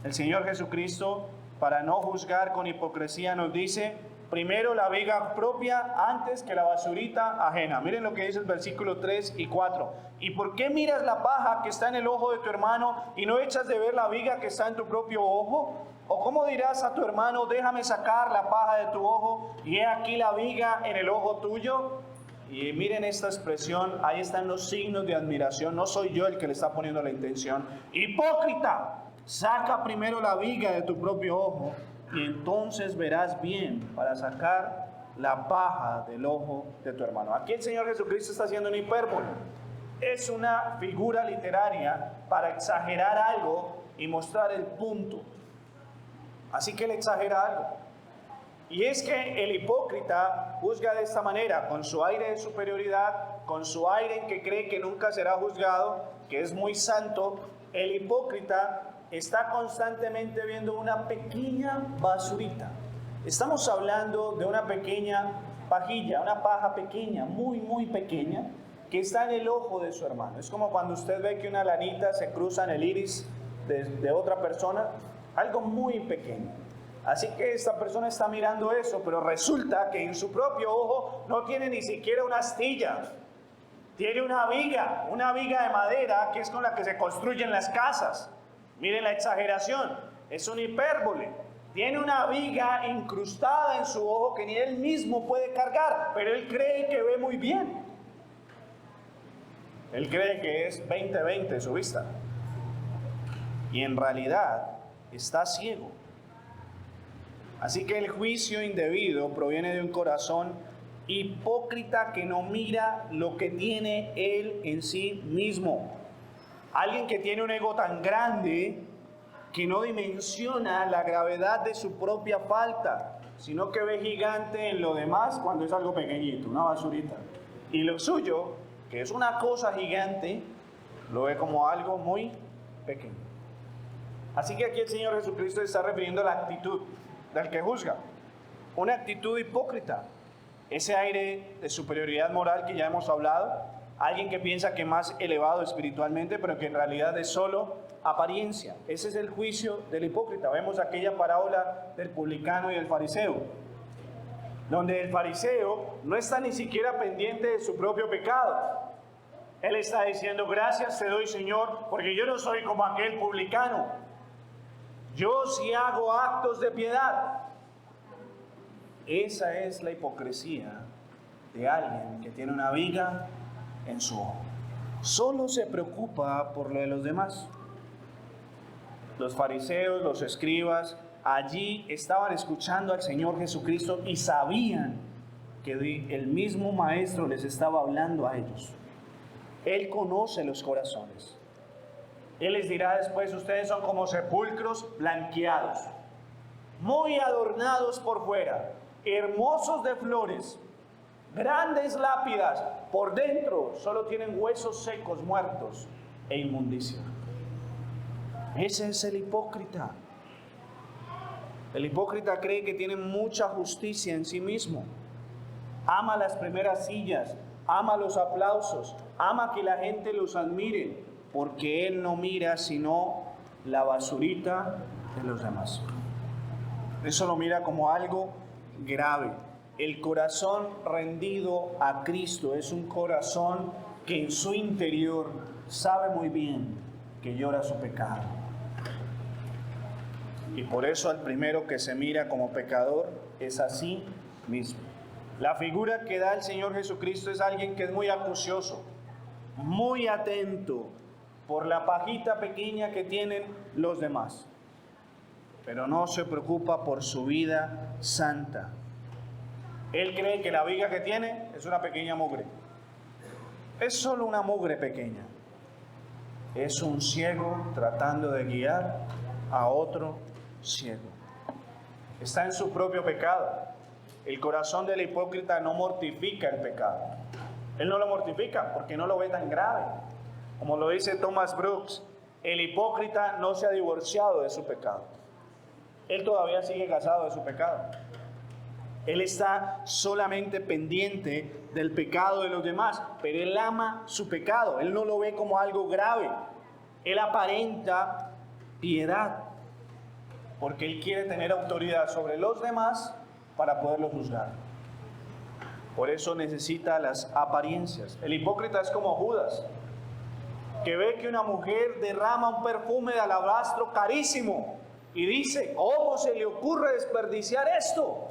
El Señor Jesucristo, para no juzgar con hipocresía, nos dice, primero la viga propia antes que la basurita ajena. Miren lo que dice el versículo 3 y 4. ¿Y por qué miras la paja que está en el ojo de tu hermano y no echas de ver la viga que está en tu propio ojo? ¿O cómo dirás a tu hermano, déjame sacar la paja de tu ojo y he aquí la viga en el ojo tuyo? Y miren esta expresión, ahí están los signos de admiración. No soy yo el que le está poniendo la intención. Hipócrita, saca primero la viga de tu propio ojo y entonces verás bien para sacar la paja del ojo de tu hermano. Aquí el Señor Jesucristo está haciendo una hipérbole. Es una figura literaria para exagerar algo y mostrar el punto. Así que él exagera algo. Y es que el hipócrita juzga de esta manera, con su aire de superioridad, con su aire en que cree que nunca será juzgado, que es muy santo. El hipócrita está constantemente viendo una pequeña basurita. Estamos hablando de una pequeña pajilla, una paja pequeña, muy, muy pequeña, que está en el ojo de su hermano. Es como cuando usted ve que una lanita se cruza en el iris de otra persona, algo muy pequeño. Así que esta persona está mirando eso, pero resulta que en su propio ojo no tiene ni siquiera una astilla. Tiene una viga de madera que es con la que se construyen las casas. Miren la exageración, es una hipérbole. Tiene una viga incrustada en su ojo que ni él mismo puede cargar, pero él cree que ve muy bien. Él cree que es 20/20 su vista. Y en realidad está ciego. Así que el juicio indebido proviene de un corazón hipócrita que no mira lo que tiene él en sí mismo. Alguien que tiene un ego tan grande que no dimensiona la gravedad de su propia falta, sino que ve gigante en lo demás cuando es algo pequeñito, una basurita. Y lo suyo, que es una cosa gigante, lo ve como algo muy pequeño. Así que aquí el Señor Jesucristo está refiriendo a la actitud del que juzga, una actitud hipócrita, ese aire de superioridad moral que ya hemos hablado, alguien que piensa que es más elevado espiritualmente, pero que en realidad es solo apariencia. Ese es el juicio del hipócrita. Vemos aquella parábola del publicano y del fariseo, donde el fariseo no está ni siquiera pendiente de su propio pecado. Él está diciendo, gracias te doy, Señor, porque yo no soy como aquel publicano. Yo sí hago actos de piedad. Esa es la hipocresía de alguien que tiene una viga en su ojo. Solo se preocupa por lo de los demás. Los fariseos, los escribas, allí estaban escuchando al Señor Jesucristo y sabían que el mismo Maestro les estaba hablando a ellos. Él conoce los corazones. Él les dirá después, ustedes son como sepulcros blanqueados, muy adornados por fuera, hermosos de flores, grandes lápidas, por dentro solo tienen huesos secos, muertos e inmundicia. Ese es el hipócrita. El hipócrita cree que tiene mucha justicia en sí mismo. Ama las primeras sillas, ama los aplausos, ama que la gente los admire, porque él no mira sino la basurita de los demás. Eso lo mira como algo grave. El corazón rendido a Cristo es un corazón que en su interior sabe muy bien que llora su pecado. Y por eso al primero que se mira como pecador es a sí mismo. La figura que da el Señor Jesucristo es alguien que es muy acucioso, muy atento por la pajita pequeña que tienen los demás, pero no se preocupa por su vida santa. Él cree que la viga que tiene es una pequeña mugre. Es solo una mugre pequeña. Es un ciego tratando de guiar a otro ciego. Está en su propio pecado. El corazón del hipócrita no mortifica el pecado. Él no lo mortifica porque no lo ve tan grave. Como lo dice Thomas Brooks, el hipócrita no se ha divorciado de su pecado. Él todavía sigue casado de su pecado. Él está solamente pendiente del pecado de los demás, pero él ama su pecado. Él no lo ve como algo grave. Él aparenta piedad, porque él quiere tener autoridad sobre los demás para poderlo juzgar. Por eso necesita las apariencias. El hipócrita es como Judas, que ve que una mujer derrama un perfume de alabastro carísimo y dice, ¿cómo se le ocurre desperdiciar esto?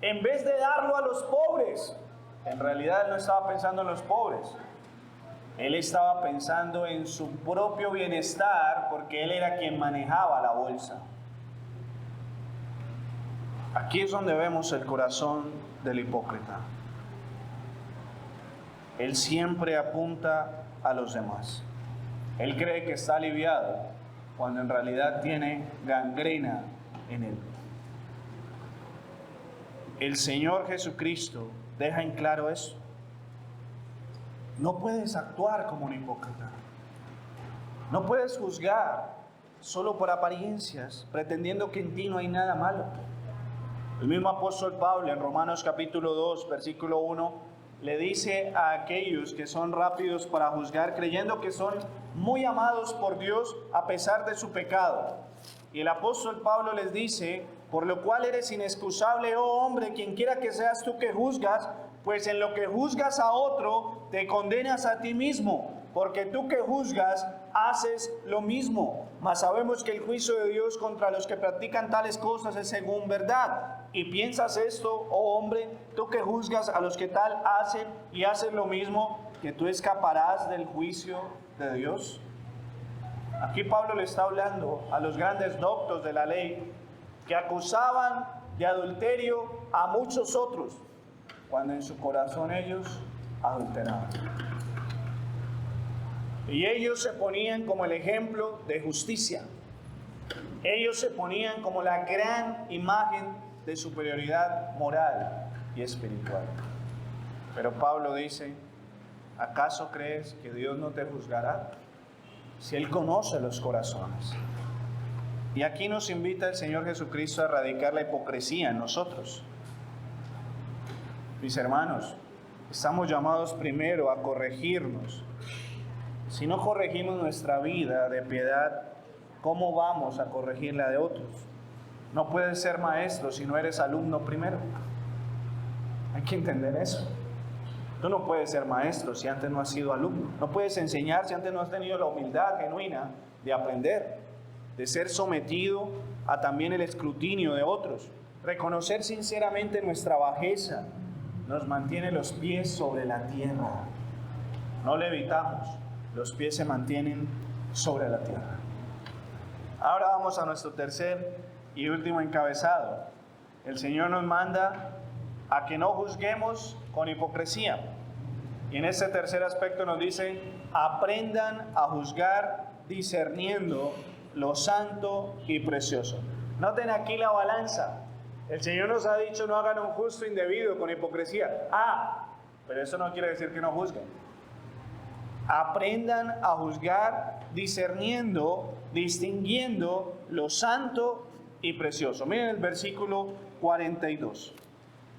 En vez de darlo a los pobres. En realidad él no estaba pensando en los pobres. Él estaba pensando en su propio bienestar porque él era quien manejaba la bolsa. Aquí es donde vemos el corazón del hipócrita. Él siempre apunta a los demás. Él cree que está aliviado cuando en realidad tiene gangrena en él. El Señor Jesucristo deja en claro eso. No puedes actuar como un hipócrita. No puedes juzgar solo por apariencias, pretendiendo que en ti no hay nada malo. El mismo apóstol Pablo en Romanos capítulo 2, versículo 1, le dice a aquellos que son rápidos para juzgar, creyendo que son muy amados por Dios a pesar de su pecado. Y el apóstol Pablo les dice, por lo cual eres inexcusable, oh hombre, quien quiera que seas tú que juzgas, pues en lo que juzgas a otro, te condenas a ti mismo, porque tú que juzgas, haces lo mismo. Mas sabemos que el juicio de Dios contra los que practican tales cosas es según verdad. Y piensas esto, oh hombre, tú que juzgas a los que tal hacen y haces lo mismo, que tú escaparás del juicio de Dios. Aquí Pablo le está hablando a los grandes doctos de la ley que acusaban de adulterio a muchos otros, cuando en su corazón ellos adulteraban. Y ellos se ponían como el ejemplo de justicia. Ellos se ponían como la gran imagen de superioridad moral y espiritual. Pero Pablo dice, ¿acaso crees que Dios no te juzgará? Si Él conoce los corazones. Y aquí nos invita el Señor Jesucristo a erradicar la hipocresía en nosotros. Mis hermanos, estamos llamados primero a corregirnos. Si no corregimos nuestra vida de piedad, ¿cómo vamos a corregir la de otros? No puedes ser maestro si no eres alumno primero. Hay que entender eso. Tú no puedes ser maestro si antes no has sido alumno. No puedes enseñar si antes no has tenido la humildad genuina de aprender, de ser sometido a también el escrutinio de otros. Reconocer sinceramente nuestra bajeza nos mantiene los pies sobre la tierra. No levitamos, los pies se mantienen sobre la tierra. Ahora vamos a nuestro tercer y último encabezado. El Señor nos manda a que no juzguemos con hipocresía. Y en este tercer aspecto nos dice, aprendan a juzgar discerniendo lo santo y precioso. Noten aquí la balanza. El Señor nos ha dicho, no hagan un justo indebido con hipocresía. Pero eso no quiere decir que no juzguen. Aprendan a juzgar discerniendo, distinguiendo lo santo y precioso. Miren el versículo 42.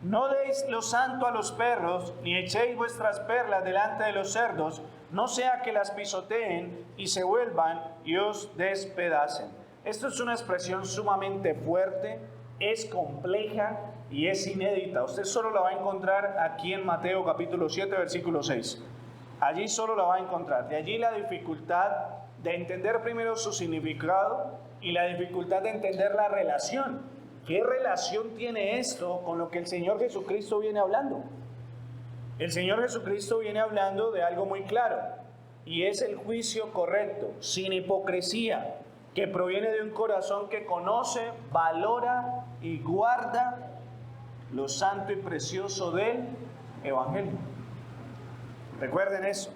No deis lo santo a los perros, ni echéis vuestras perlas delante de los cerdos, no sea que las pisoteen y se vuelvan y os despedacen. Esto es una expresión sumamente fuerte, es compleja y es inédita. Usted solo la va a encontrar aquí en Mateo capítulo 7, versículo 6. Allí solo la va a encontrar. De allí la dificultad de entender primero su significado y la dificultad de entender la relación. ¿Qué relación tiene esto con lo que el Señor Jesucristo viene hablando? El Señor Jesucristo viene hablando de algo muy claro, y es el juicio correcto, sin hipocresía, que proviene de un corazón que conoce, valora y guarda lo santo y precioso del Evangelio. Recuerden eso.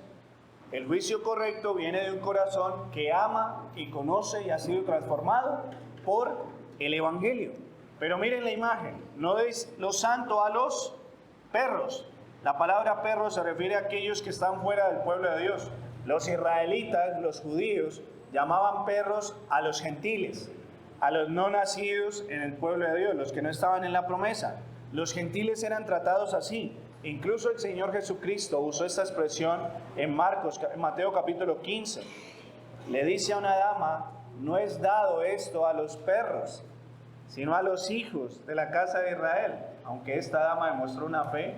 El juicio correcto viene de un corazón que ama y conoce y ha sido transformado por el Evangelio. Pero miren la imagen, no deis lo santo a los perros. La palabra perro se refiere a aquellos que están fuera del pueblo de Dios. Los israelitas, los judíos, llamaban perros a los gentiles, a los no nacidos en el pueblo de Dios, los que no estaban en la promesa. Los gentiles eran tratados así. Incluso el Señor Jesucristo usó esta expresión en Mateo capítulo 15. Le dice a una dama, no es dado esto a los perros, sino a los hijos de la casa de Israel. Aunque esta dama demostró una fe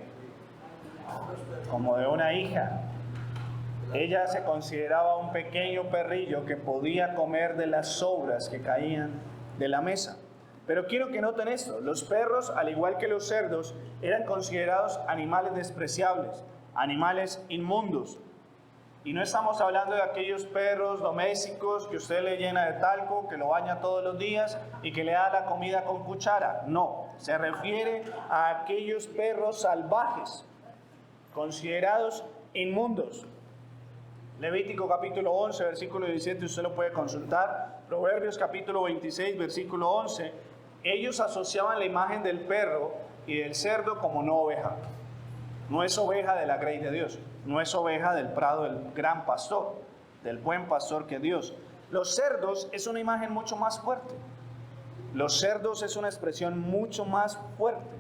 como de una hija, ella se consideraba un pequeño perrillo que podía comer de las sobras que caían de la mesa. Pero quiero que noten esto: los perros, al igual que los cerdos, eran considerados animales despreciables, animales inmundos. Y no estamos hablando de aquellos perros domésticos que usted le llena de talco, que lo baña todos los días y que le da la comida con cuchara. No, se refiere a aquellos perros salvajes, considerados inmundos. Levítico capítulo 11, versículo 17, usted lo puede consultar. Proverbios capítulo 26, versículo 11. Ellos asociaban la imagen del perro y del cerdo como no oveja. No es oveja de la grey de Dios, no es oveja del prado del gran pastor, del buen pastor que es Dios. Los cerdos es una imagen mucho más fuerte. Los cerdos es una expresión mucho más fuerte.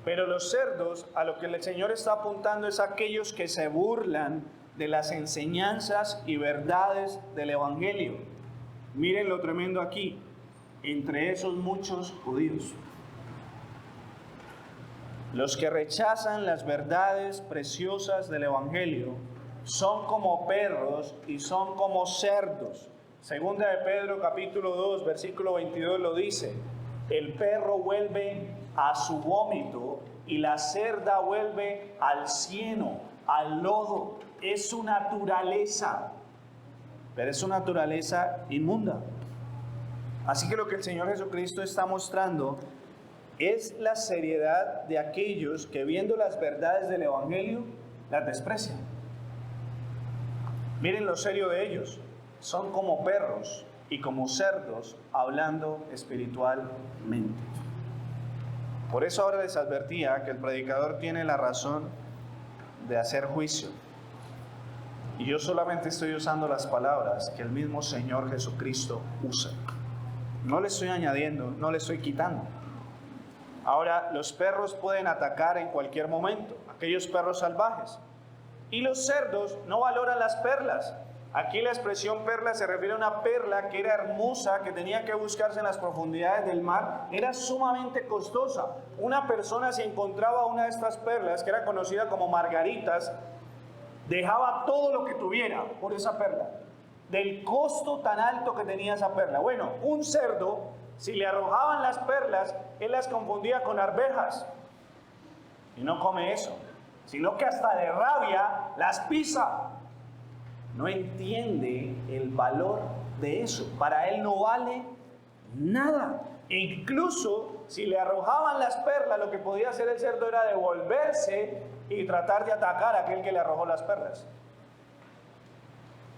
Pero los cerdos, a lo que el Señor está apuntando, es a aquellos que se burlan de las enseñanzas y verdades del Evangelio. Miren lo tremendo aquí: entre esos muchos judíos. Los que rechazan las verdades preciosas del Evangelio son como perros y son como cerdos. Segunda de Pedro capítulo 2, versículo 22 lo dice: el perro vuelve a su vómito y la cerda vuelve al cieno, al lodo. Es su naturaleza, pero es su naturaleza inmunda. Así que lo que el Señor Jesucristo está mostrando es la seriedad de aquellos que, viendo las verdades del Evangelio, las desprecian. Miren lo serio de ellos: son como perros y como cerdos hablando espiritualmente. Por eso ahora les advertía que el predicador tiene la razón de hacer juicio. Y yo solamente estoy usando las palabras que el mismo Señor Jesucristo usa. No le estoy añadiendo, no le estoy quitando. Ahora, los perros pueden atacar en cualquier momento, aquellos perros salvajes. Y los cerdos no valoran las perlas. Aquí la expresión perla se refiere a una perla que era hermosa, que tenía que buscarse en las profundidades del mar. Era sumamente costosa. Una persona, si encontraba una de estas perlas, que era conocida como margaritas, dejaba todo lo que tuviera por esa perla, del costo tan alto que tenía esa perla. Bueno, un cerdo, si le arrojaban las perlas, él las confundía con arvejas. Y no come eso, sino que hasta de rabia las pisa. No entiende el valor de eso. Para él no vale nada. E incluso si le arrojaban las perlas, lo que podía hacer el cerdo era devolverse y tratar de atacar a aquel que le arrojó las perlas.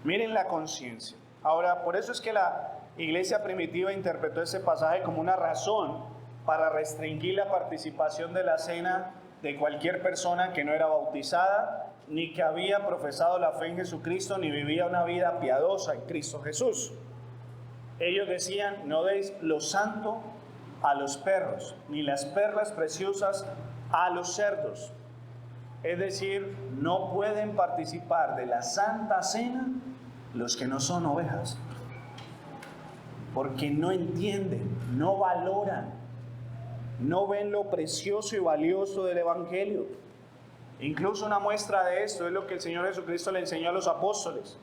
Miren la conciencia. Ahora, por eso es que la iglesia primitiva interpretó ese pasaje como una razón para restringir la participación de la cena de cualquier persona que no era bautizada, ni que había profesado la fe en Jesucristo, ni vivía una vida piadosa en Cristo Jesús. Ellos decían: no deis lo santo a los perros, ni las perlas preciosas a los cerdos. Es decir, no pueden participar de la Santa Cena los que no son ovejas, porque no entienden, no valoran, no ven lo precioso y valioso del Evangelio. Incluso una muestra de esto es lo que el Señor Jesucristo le enseñó a los apóstoles,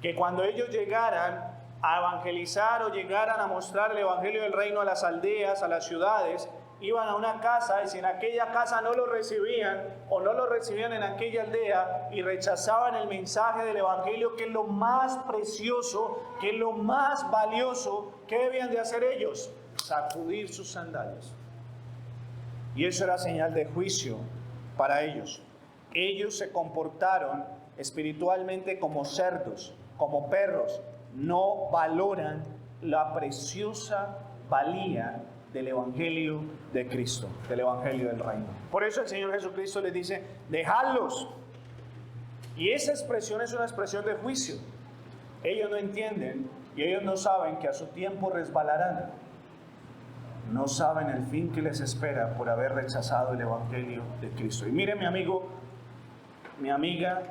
que cuando ellos llegaran a evangelizar o llegaran a mostrar el Evangelio del Reino a las aldeas, a las ciudades, iban a una casa, y si en aquella casa no lo recibían o no lo recibían en aquella aldea y rechazaban el mensaje del Evangelio, que es lo más precioso, que es lo más valioso, ¿qué debían de hacer ellos? Sacudir sus sandalias. Y eso era señal de juicio para ellos. Ellos se comportaron espiritualmente como cerdos, como perros. No valoran la preciosa valía del Evangelio de Cristo, del Evangelio del Reino. Por eso el Señor Jesucristo les dice: dejadlos. Y esa expresión es una expresión de juicio. Ellos no entienden y ellos no saben que a su tiempo resbalarán. No saben el fin que les espera por haber rechazado el Evangelio de Cristo. Y mire, mi amigo, mi amiga,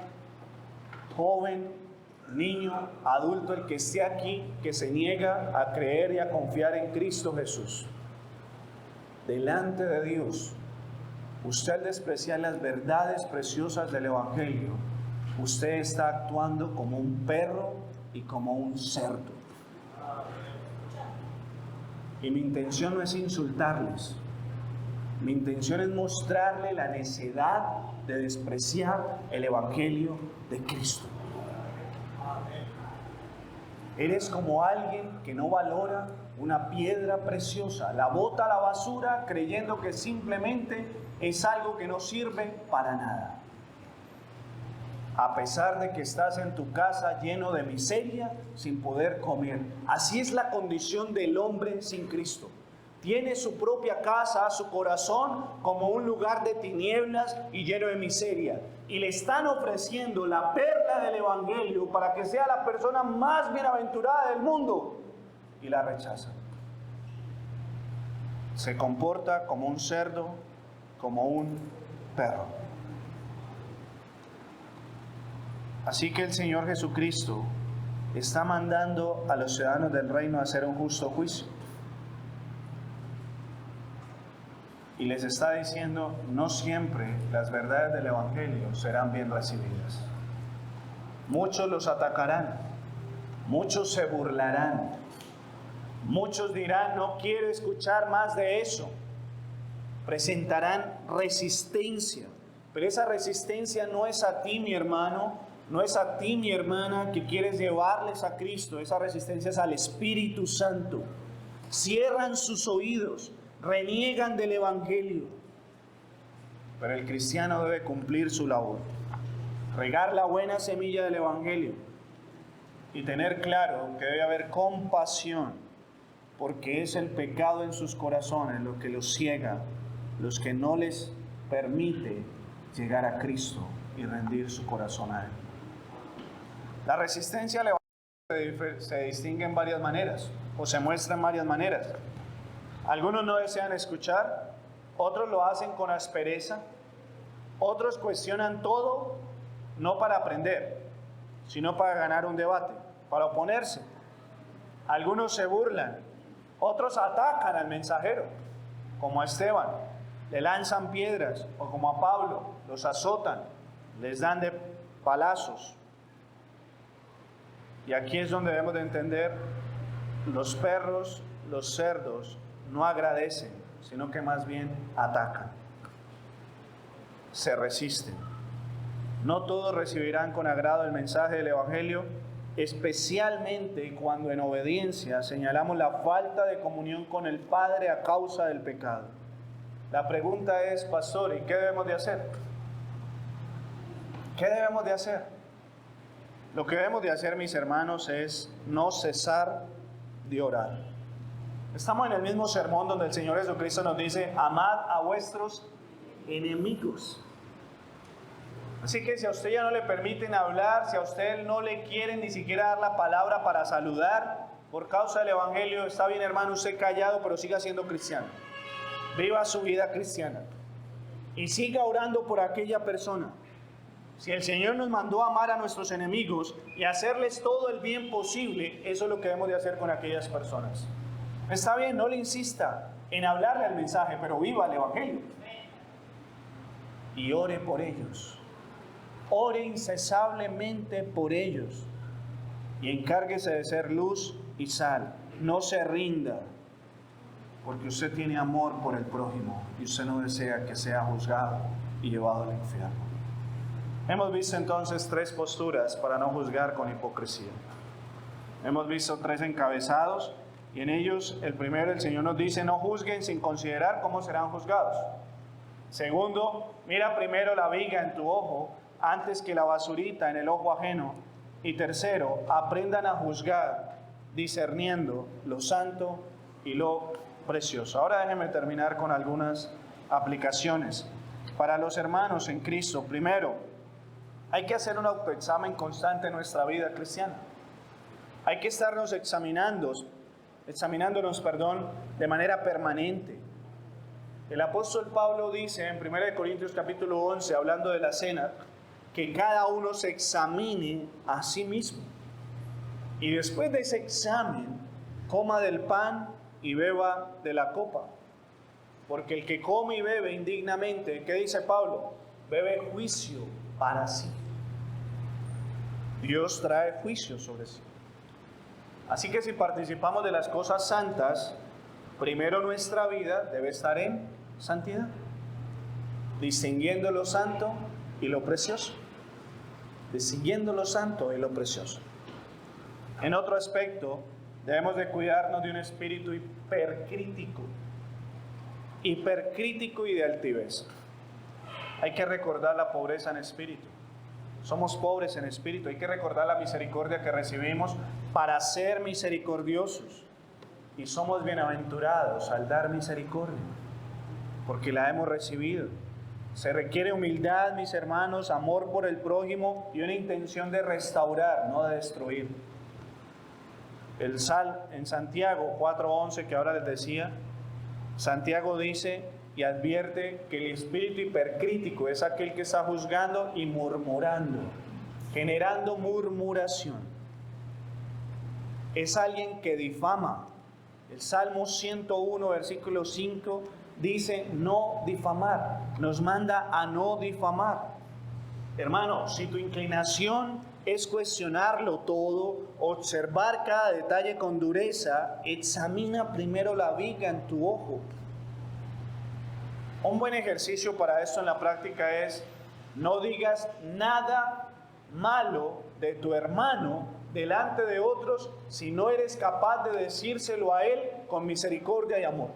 joven, niño, adulto, el que esté aquí, que se niega a creer y a confiar en Cristo Jesús. delante de Dios, usted al despreciar las verdades preciosas del Evangelio, usted está actuando como un perro y como un cerdo. Y mi intención no es insultarles. Mi intención es mostrarle la necedad de despreciar el Evangelio de Cristo. Eres como alguien que no valora una piedra preciosa, la bota a la basura creyendo que simplemente es algo que no sirve para nada. A pesar de que estás en tu casa lleno de miseria, sin poder comer. Así es la condición del hombre sin Cristo. Tiene su propia casa, su corazón, como un lugar de tinieblas y lleno de miseria. Y le están ofreciendo la perla del Evangelio para que sea la persona más bienaventurada del mundo. Y la rechazan. Se comporta como un cerdo, como un perro. Así que el Señor Jesucristo está mandando a los ciudadanos del reino a hacer un justo juicio. Y les está diciendo, no siempre las verdades del Evangelio serán bien recibidas. Muchos los atacarán, muchos se burlarán, muchos dirán, no quiero escuchar más de eso. Presentarán resistencia, pero esa resistencia no es a ti, mi hermano, no es a ti, mi hermana, que quieres llevarles a Cristo. Esa resistencia es al Espíritu Santo. Cierran sus oídos, reniegan del Evangelio. Pero el cristiano debe cumplir su labor, regar la buena semilla del Evangelio y tener claro que debe haber compasión, porque es el pecado en sus corazones lo que los ciega, los que no les permite llegar a Cristo y rendir su corazón a Él. La resistencia al Evangelio se distingue en varias maneras, o se muestra en varias maneras. Algunos no desean escuchar, otros lo hacen con aspereza, otros cuestionan todo, no para aprender, sino para ganar un debate, para oponerse. Algunos se burlan, otros atacan al mensajero, como a Esteban, le lanzan piedras, o como a Pablo, los azotan, les dan de palazos. Y aquí es donde debemos de entender, los perros, los cerdos, no agradecen, sino que más bien atacan. Se resisten. No todos recibirán con agrado el mensaje del Evangelio, especialmente cuando en obediencia señalamos la falta de comunión con el Padre a causa del pecado. La pregunta es, pastor, ¿y qué debemos de hacer? ¿Qué debemos de hacer? Lo que debemos de hacer, mis hermanos, es no cesar de orar. Estamos en el mismo sermón donde el Señor Jesucristo nos dice, amad a vuestros enemigos. Así que si a usted ya no le permiten hablar, si a usted no le quieren ni siquiera dar la palabra para saludar, por causa del Evangelio, está bien, hermano, usted callado, pero siga siendo cristiano. Viva su vida cristiana. Y siga orando por aquella persona. Si el Señor nos mandó a amar a nuestros enemigos y hacerles todo el bien posible, eso es lo que debemos de hacer con aquellas personas. Está bien, no le insista en hablarle al mensaje, pero viva el Evangelio. Y ore por ellos. Ore incesablemente por ellos. Y encárguese de ser luz y sal. No se rinda, porque usted tiene amor por el prójimo y usted no desea que sea juzgado y llevado al infierno. Hemos visto entonces 3 posturas para no juzgar con hipocresía. Hemos visto 3 encabezados y en ellos el primero, el Señor nos dice, no juzguen sin considerar cómo serán juzgados. Segundo, mira primero la viga en tu ojo antes que la basurita en el ojo ajeno. Y tercero, aprendan a juzgar discerniendo lo santo y lo precioso. Ahora déjenme terminar con algunas aplicaciones para los hermanos en Cristo. Primero, hay que hacer un autoexamen constante en nuestra vida cristiana. Hay que estarnos examinándonos, de manera permanente. El apóstol Pablo dice en 1 Corintios capítulo 11, hablando de la cena, que cada uno se examine a sí mismo. Y después de ese examen, coma del pan y beba de la copa. porque el que come y bebe indignamente, ¿qué dice Pablo? Bebe juicio para sí. Dios trae juicio sobre sí. Así que si participamos de las cosas santas, primero nuestra vida debe estar en santidad, distinguiendo lo santo y lo precioso. Distinguiendo lo santo y lo precioso. En otro aspecto, debemos de cuidarnos de un espíritu hipercrítico y de altivez. Hay que recordar la pobreza en espíritu. Somos pobres en espíritu. Hay que recordar la misericordia que recibimos para ser misericordiosos. Y somos bienaventurados al dar misericordia, porque la hemos recibido. Se requiere humildad, mis hermanos, amor por el prójimo y una intención de restaurar, no de destruir. En Santiago 4:11, que ahora les decía, Santiago dice y advierte que el espíritu hipercrítico es aquel que está juzgando y murmurando, generando murmuración. Es alguien que difama. El Salmo 101, versículo 5, dice no difamar, nos manda a no difamar. Hermano, si tu inclinación es cuestionarlo todo, observar cada detalle con dureza, examina primero la viga en tu ojo. Un buen ejercicio para esto en la práctica es no digas nada malo de tu hermano delante de otros si no eres capaz de decírselo a él con misericordia y amor.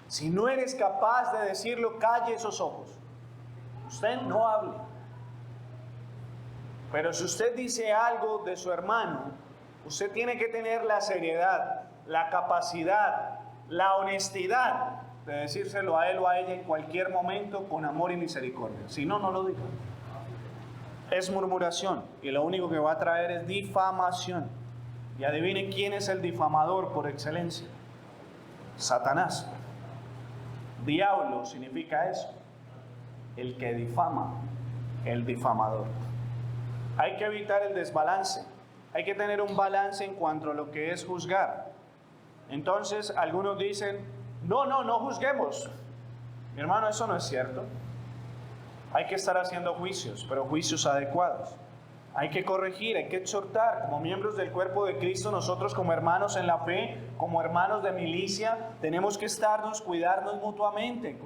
Si no eres capaz de decirlo, calle esos ojos. Usted no hable. Pero si usted dice algo de su hermano, usted tiene que tener la seriedad, la capacidad, la honestidad de decírselo a él o a ella en cualquier momento con amor y misericordia. Si no, no lo diga. Es murmuración y lo único que va a traer es difamación. Y adivine quién es el difamador por excelencia. Satanás. Diablo significa eso. El que difama, el difamador. Hay que evitar el desbalance. Hay que tener un balance en cuanto a lo que es juzgar. Entonces, algunos dicen, no juzguemos. Mi hermano, eso no es cierto. Hay que estar haciendo juicios, pero juicios adecuados. Hay que corregir, hay que exhortar. Como miembros del cuerpo de Cristo, nosotros como hermanos en la fe, como hermanos de milicia, tenemos que cuidarnos mutuamente.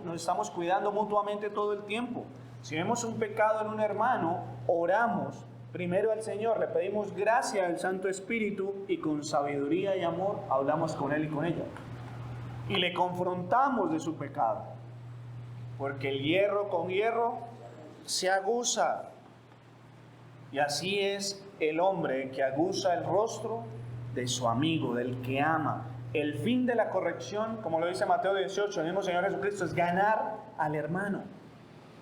Nos estamos cuidando mutuamente todo el tiempo. Si vemos un pecado en un hermano, oramos primero al Señor, le pedimos gracia al Santo Espíritu y con sabiduría y amor hablamos con él y con ella. Y le confrontamos de su pecado. Porque el hierro con hierro se aguza. Y así es el hombre que aguza el rostro de su amigo, del que ama. El fin de la corrección, como lo dice Mateo 18, el mismo Señor Jesucristo, es ganar al hermano,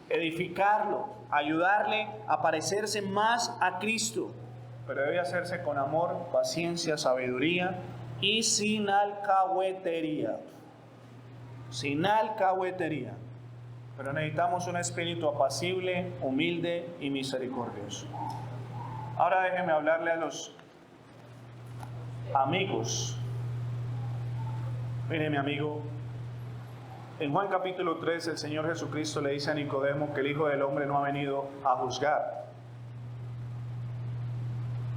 edificarlo, ayudarle a parecerse más a Cristo. Pero debe hacerse con amor, paciencia, sabiduría y sin alcahuetería. Sin alcahuetería. Pero necesitamos un espíritu apacible, humilde y misericordioso. Ahora déjenme hablarle a los amigos. Mire, mi amigo, en Juan capítulo 3 el Señor Jesucristo le dice a Nicodemo que el Hijo del Hombre no ha venido a juzgar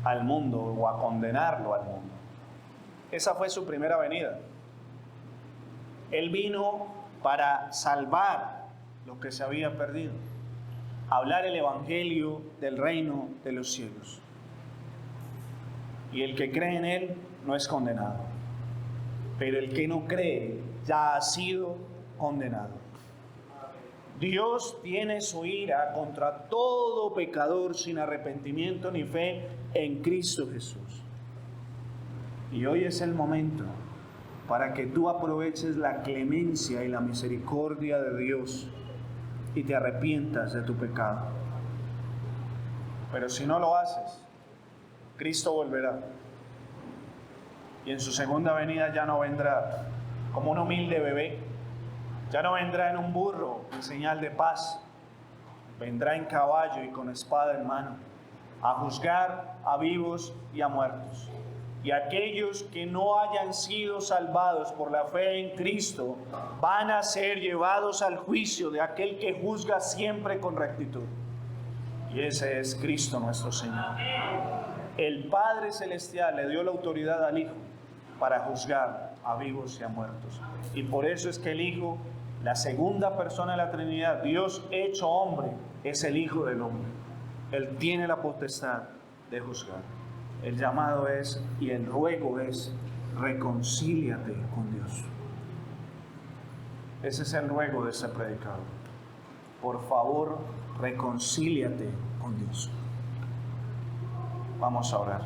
al mundo o a condenarlo al mundo. Esa fue su primera venida. Él vino para salvar lo que se había perdido, hablar el evangelio del reino de los cielos. Y el que cree en él no es condenado, pero el que no cree ya ha sido condenado. Dios tiene su ira contra todo pecador sin arrepentimiento ni fe en Cristo Jesús. Y hoy es el momento para que tú aproveches la clemencia y la misericordia de Dios y te arrepientas de tu pecado. Pero si no lo haces, Cristo volverá. Y en su segunda venida ya no vendrá como un humilde bebé, ya no vendrá en un burro en señal de paz, vendrá en caballo y con espada en mano, a juzgar a vivos y a muertos. Y aquellos que no hayan sido salvados por la fe en Cristo van a ser llevados al juicio de aquel que juzga siempre con rectitud. Y ese es Cristo nuestro Señor. El Padre Celestial le dio la autoridad al Hijo para juzgar a vivos y a muertos. Y por eso es que el Hijo, la segunda persona de la Trinidad, Dios hecho hombre, es el Hijo del hombre. Él tiene la potestad de juzgar. El llamado es, y el ruego es, reconcíliate con Dios. Ese es el ruego de ese predicador. Por favor, reconcíliate con Dios. Vamos a orar.